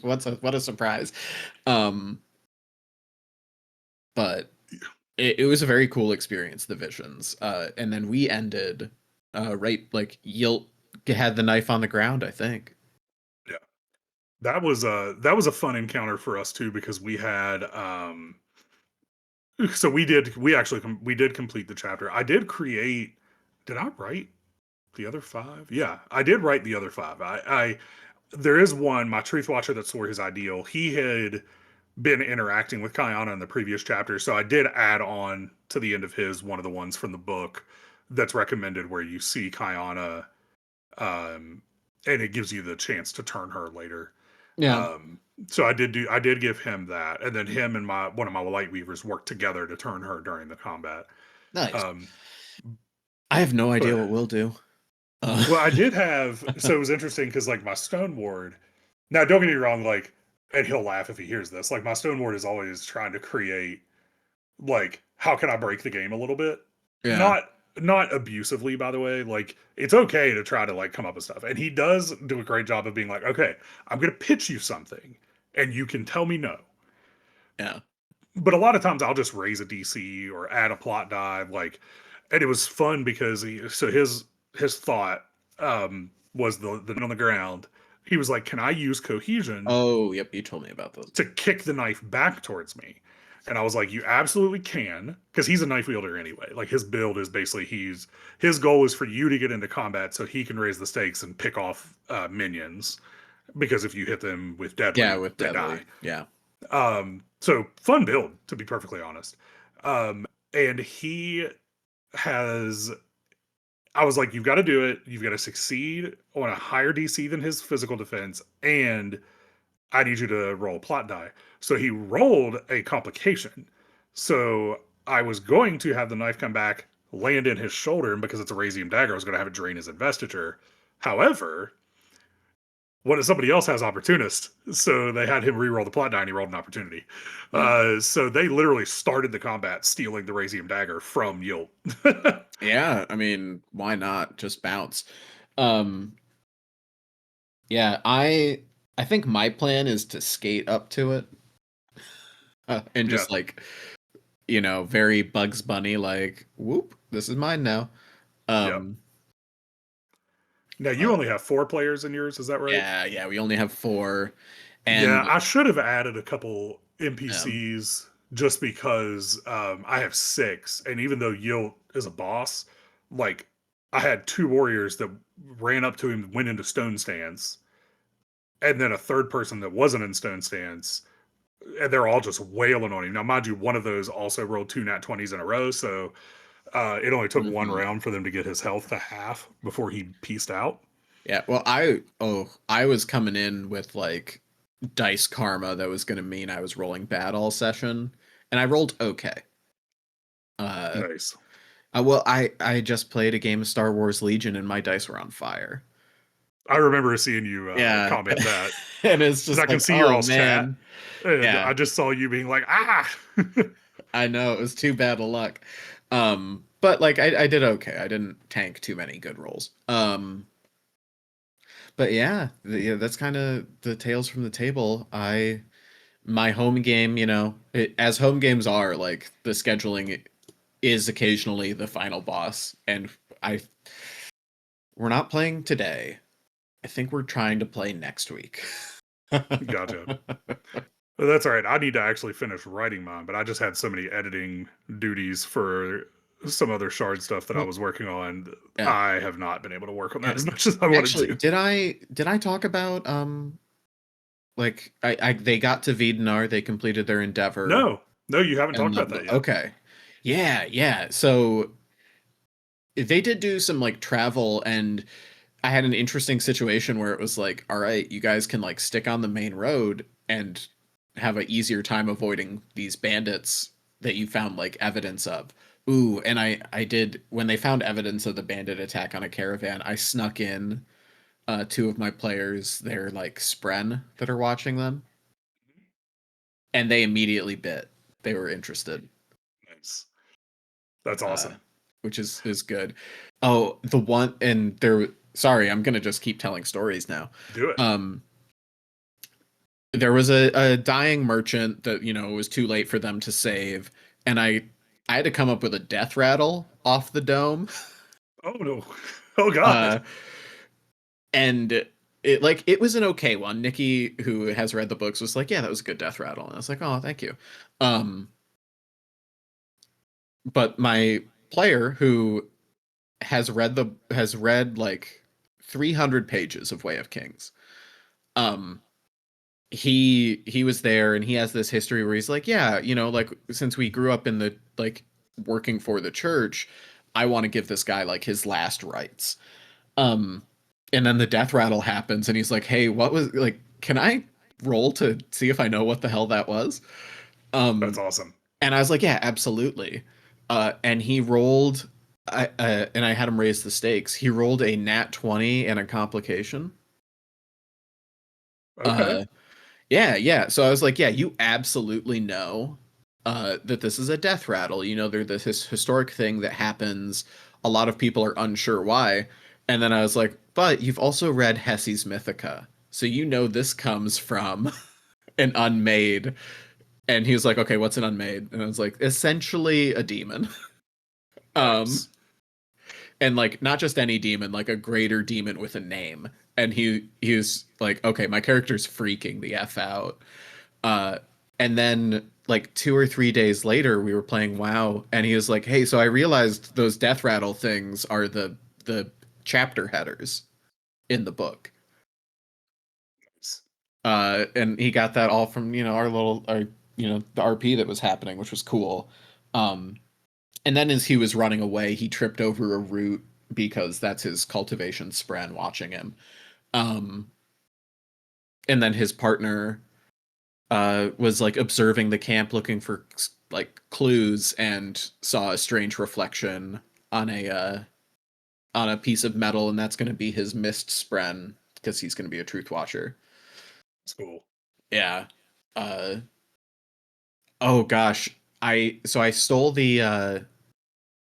What a surprise. Um, but it was a very cool experience. The visions, and then we ended, right like Yilt had the knife on the ground. I think. yeah, that was a fun encounter for us too because we had so we did complete the chapter. I did create. Did I write the other five? Yeah, I did write the other five. I there is one, my truth watcher that swore his ideal. He had been interacting with Kayana in the previous chapter, so I did add on to the end of his one of the ones from the book that's recommended where you see Kayana, um, and it gives you the chance to turn her later. Yeah, Um, so I did give him that, and then him and my one of my light weavers worked together to turn her during the combat. nice. Um, I have no idea but what we'll do. well, I did have so it was interesting because like my stone ward. Now, don't get me wrong, like, and he'll laugh if he hears this. Like my stone ward is always trying to create like how can I break the game a little bit? Yeah, Not abusively, by the way. Like it's okay to try to like come up with stuff. And he does do a great job of being like, okay, I'm gonna pitch you something and you can tell me no. yeah. But a lot of times I'll just raise a DC or add a plot die, like and it was fun because his thought was the on the ground. He was like, can I use cohesion Oh, yep, you told me about those. to kick the knife back towards me. And I was like, you absolutely can, because he's a knife wielder anyway. Like his build is basically his goal is for you to get into combat so he can raise the stakes and pick off minions. Because if you hit them with Yeah, deadly, with they die. Deadly. Yeah. So fun build, to be perfectly honest. Um, and he has I was like, you've got to do it. You've got to succeed on a higher DC than his physical defense, and I need you to roll a plot die. So he rolled a complication. So I was going to have the knife come back, land in his shoulder, and because it's a Razium dagger, I was going to have it drain his investiture. However, what if somebody else has opportunist? So they had him re-roll the plot die, and he rolled an opportunity. Mm. So they literally started the combat stealing the Razium dagger from Yilt. Yeah, I mean, why not just bounce? Um, yeah, I think my plan is to skate up to it, and Yeah, just like, very Bugs Bunny, like, whoop, this is mine now. yeah. Um, Now you uh, only have 4 players in yours, is that right? yeah, we only have four, Yeah, and I should have added a couple um, NPCs just because I have 6, and even though Yield is a boss, like I had 2 warriors that ran up to him, went into stone stance, and then a third person that wasn't in stone stance, and they're all just wailing on him. Now, mind you, one of those also rolled 2 nat 20s in a row, so it only took one mhm. round for them to get his health to half before he pieced out. Yeah, well, I was coming in with like dice karma that was going to mean I was rolling bad all session, and I rolled okay. Uh, Nice. well, I just played a game of Star Wars Legion, and my dice were on fire. I remember seeing you Yeah, comment that and it's because I just can like, see your oh all's chat, man, and yeah, I just saw you being like, ah. I know it was too bad of luck. But like I did okay. I didn't tank too many good rolls. But yeah, yeah, that's kind of the tales from the table. My home game, as home games are, like the scheduling is occasionally the final boss, and I we're not playing today. I think we're trying to play next week. Gotcha. Well, that's all right. I need to actually finish writing mine, but I just had so many editing duties for some other shard stuff that I Well, was working on. yeah, I have not been able to work on yeah. that as much as I wanted Actually, to. did I talk about like I they got to Videnar, they completed their endeavor, No, no, you haven't and talked about that yet. okay, yeah, yeah. So they did do some like travel, and I had an interesting situation where it was like, all right, you guys can like stick on the main road and have an easier time avoiding these bandits that you found like evidence of. Ooh, and I did when they found evidence of the bandit attack on a caravan, I snuck in two of my players, they're like Spren that are watching them, and they immediately bit. They were interested. Nice. That's Uh awesome. which is good. Oh, the one and there sorry, I'm gonna just keep telling stories now. Do it. Um there was a dying merchant that, you know, it was too late for them to save, and I had to come up with a death rattle off the dome. Oh no. Oh God. Uh and it like it was an okay one. Nikki, who has read the books, was like, yeah, that was a good death rattle. And I was like, oh, thank you. Um but my player who has read like 300 pages of Way of Kings. Um he was there, and he has this history where he's like, yeah, you know, like since we grew up in the like working for the church, I want to give this guy like his last rites. Um and then the death rattle happens, and he's like, hey, what was like, can I roll to see if I know what the hell that was? That's Um awesome. and I was like, yeah, absolutely. And he rolled and I had him raise the stakes. He rolled a nat 20 and a complication. Okay. Uh Yeah, yeah. So I was like, yeah, you absolutely know that this is a death rattle. You know, there's this historic thing that happens. A lot of people are unsure why. And then I was like, but you've also read Hessi's Mythica. So you know this comes from an unmade. And he was like, okay, what's an unmade? And I was like, essentially a demon. Um, Nice. and like not just any demon, like a greater demon with a name. And he was like, okay, my character's freaking the F out. Uh, and then like 2 or 3 days later, we were playing WoW, and he was like, "Hey, so I realized those death rattle things are the chapter headers in the book." Nice. And he got that all from, you know, our you know, the RP that was happening, which was cool. Um, and then as he was running away, he tripped over a root because that's his cultivation spren watching him. Um, and then his partner was like observing the camp looking for like clues, and saw a strange reflection on a piece of metal, and that's going to be his mist spren because he's going to be a truth watcher. That's cool. Yeah. uh oh gosh, I stole the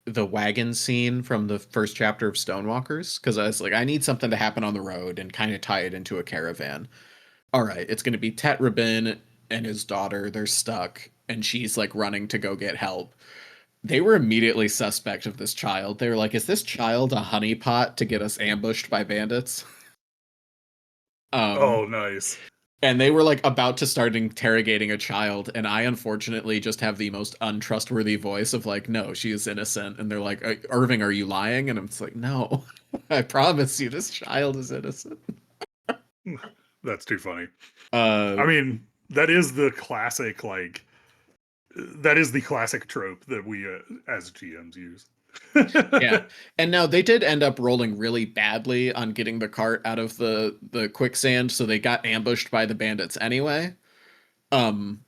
wagon scene from the first chapter of Stonewalkers, because I was like, I need something to happen on the road and kind of tie it into a caravan. All right, it's going to be Tetrabin and his daughter. They're stuck, and she's like running to go get help. They were immediately suspect of this child. They were like, is this child a honeypot to get us ambushed by bandits? Um, Oh, nice. and they were like about to start interrogating a child, and I unfortunately just have the most untrustworthy voice of like, no, she is innocent. And they're like, Irving, are you lying? And I'm just like, no, I promise you, this child is innocent. That's too funny. Uh, I mean, that is the classic, like, that is the classic trope that we as GMs use. Yeah. And now they did end up rolling really badly on getting the cart out of the quicksand, so they got ambushed by the bandits anyway. Um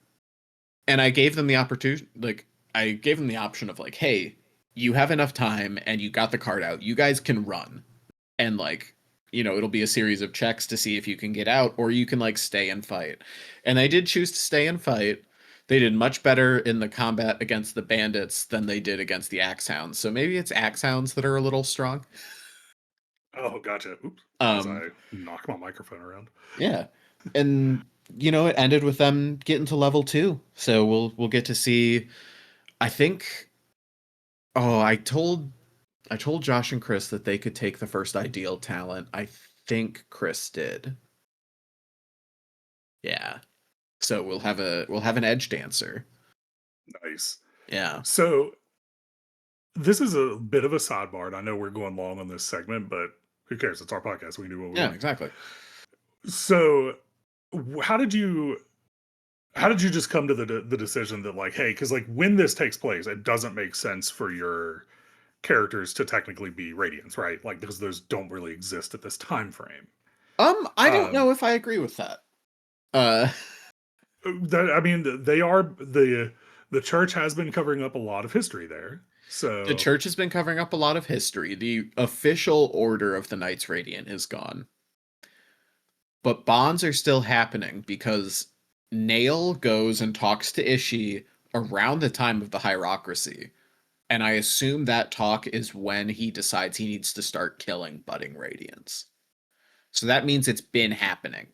and I gave them the opportunity, like I gave them the option of like, "Hey, you have enough time and you got the cart out. You guys can run." And like, you know, it'll be a series of checks to see if you can get out, or you can like stay and fight. And they did choose to stay and fight. They did much better in the combat against the bandits than they did against the axe hounds. So maybe it's axe hounds that are a little strong. Oh, gotcha. Oops. As Um I knock my microphone around. yeah. And you know, it ended with them getting to level 2. So we'll get to see, I think, oh, I told Josh and Chris that they could take the first ideal talent. I think Chris did. Yeah. So we'll have an edge dancer. Nice. Yeah. So this is a bit of a sidebar, and I know we're going long on this segment, but who cares? It's our podcast. We can do what we Yeah, want. exactly. So how did you just come to the decision that like, hey, because like when this takes place, it doesn't make sense for your characters to technically be Radiants, right? Like because those don't really exist at this time frame. I don't Um, know if I agree with that. Uh, I mean, they are the church has been covering up a lot of history there. the So church has been covering up a lot of history. The official order of the Knights Radiant is gone, but bonds are still happening because Nail goes and talks to Ishi around the time of the hierocracy. And I assume that talk is when he decides he needs to start killing budding Radiants. So that means it's been happening.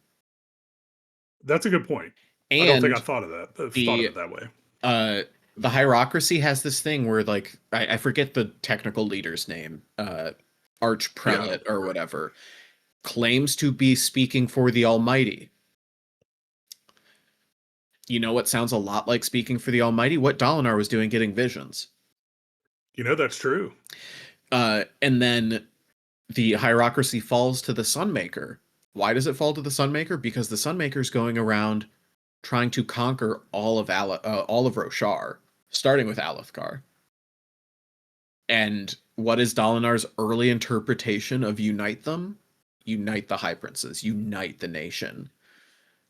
that's a good point. I don't think I And thought of that. Thought of the it that way. uh the hierocracy has this thing where like I forget the technical leader's name, arch Yeah, prelate or whatever, claims to be speaking for the Almighty. You know what sounds a lot like speaking for the Almighty? What Dalinar was doing getting visions. that's true. And then the hierocracy falls to the Sunmaker. Why does it fall to the Sunmaker? Because the Sunmaker is going around trying to conquer all of Roshar, starting with Alethkar. And what is Dalinar's early interpretation of unite them? Unite the High Princes, unite the nation.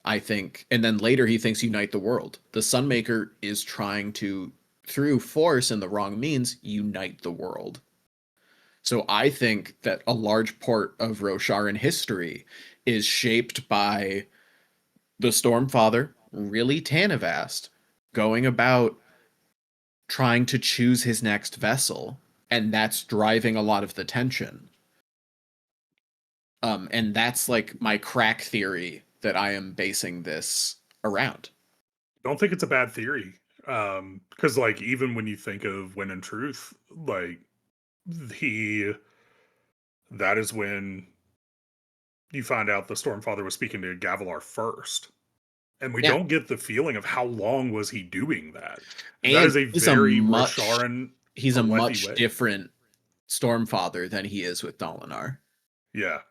I think, and then later he thinks unite the world. The Sunmaker is trying to, through force and the wrong means, unite the world. So I think that a large part of Rosharan history is shaped by the Stormfather, really Tanavast, going about trying to choose his next vessel, and that's driving a lot of the tension. And that's like my crack theory that I am basing this around. Don't think it's a bad theory. Because like even when you think of When in Truth, like he that is when you find out the Stormfather was speaking to Gavilar first. And we Yeah, don't get the feeling of how long was he doing that. And that and is a very Rosharan he's a Alethi much way. different Stormfather than he is with Dalinar. Yeah.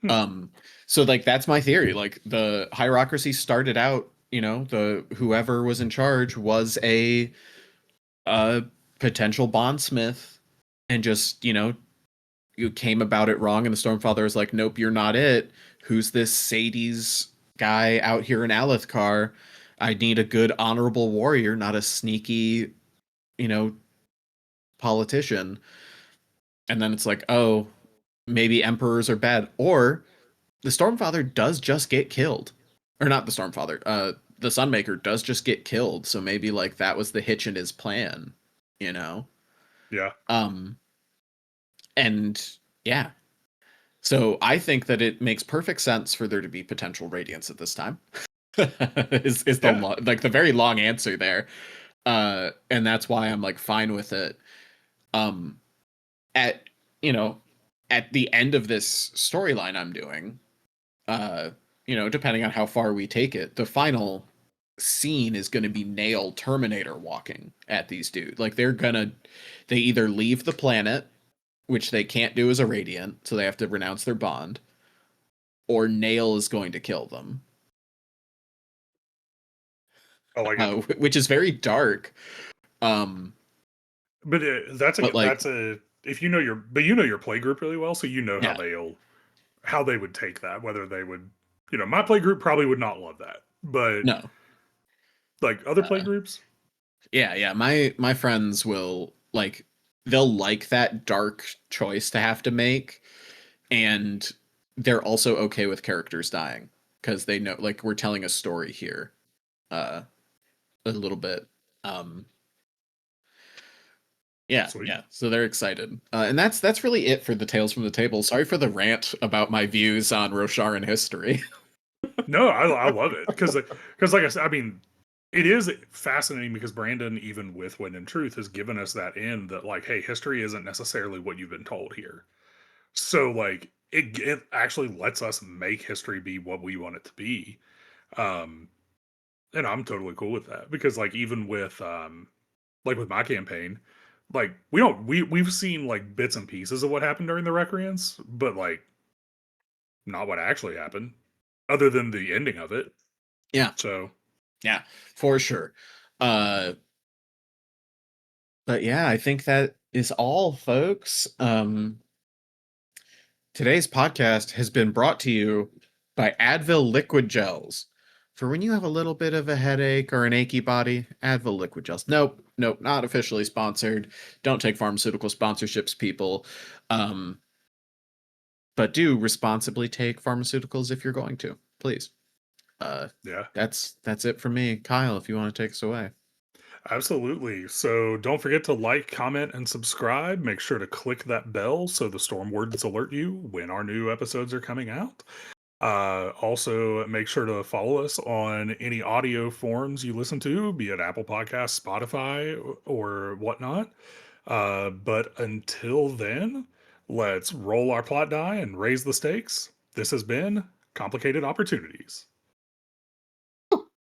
Hmm. Um, so like that's my theory. Like the hierarchy started out, you know, the whoever was in charge was a potential bondsmith, and just, you know, you came about it wrong, and the Stormfather was like, nope, you're not it. Who's this Sadie's guy out here in Alethkar? I need a good honorable warrior, not a sneaky, you know, politician. And then it's like, oh, maybe emperors are bad. Or the Stormfather does just get killed. Or not the Stormfather, the Sunmaker does just get killed. So maybe like that was the hitch in his plan, you know? Yeah. Um, and yeah. So I think that it makes perfect sense for there to be potential radiance at this time. Is the Yeah. like the very long answer there. And that's why I'm like fine with it. Um at you know, at the end of this storyline I'm doing, uh, you know, depending on how far we take it, the final scene is going to be Nail Terminator walking at these dudes. Like they either leave the planet, which they can't do as a Radiant, so they have to renounce their bond, or Nail is going to kill them, I like it. which is very dark. Um, But but like, that's a if you know your but you know your play group really well, so you know yeah, how they would take that. Whether they would, my play group probably would not love that, but no, like other play uh, groups, yeah. My friends will like they'll like that dark choice to have to make, and they're also okay with characters dying because they know like we're telling a story here, uh a little bit. um sweet. yeah, so they're excited, and that's really it for the Tales from the Table. Sorry for the rant about my views on Rosharan history. No, I love it because like I said, I mean, it is fascinating because Brandon, even with When in Truth, has given us that end that like, hey, history isn't necessarily what you've been told here. So like it actually lets us make history be what we want it to be. Um, and I'm totally cool with that because like even with like with my campaign, like we've seen like bits and pieces of what happened during the recreants, but like not what actually happened. other than the ending of it. Yeah, So yeah, for sure. Uh, but yeah, I think that is all, folks. Today's podcast has been brought to you by Advil Liquid Gels. For when you have a little bit of a headache or an achy body, Advil Liquid Gels. Nope, nope, not officially sponsored. Don't take pharmaceutical sponsorships, people. Um, but do responsibly take pharmaceuticals if you're going to, please. Uh, yeah. that's it for me. Kyle, if you want to take us away. Absolutely. So don't forget to like, comment, and subscribe. Make sure to click that bell so the storm wardens alert you when our new episodes are coming out. Also, make sure to follow us on any audio forms you listen to, be it Apple Podcasts, Spotify, or whatnot. But until then, let's roll our plot die and raise the stakes. This has been Complicated Opportunities.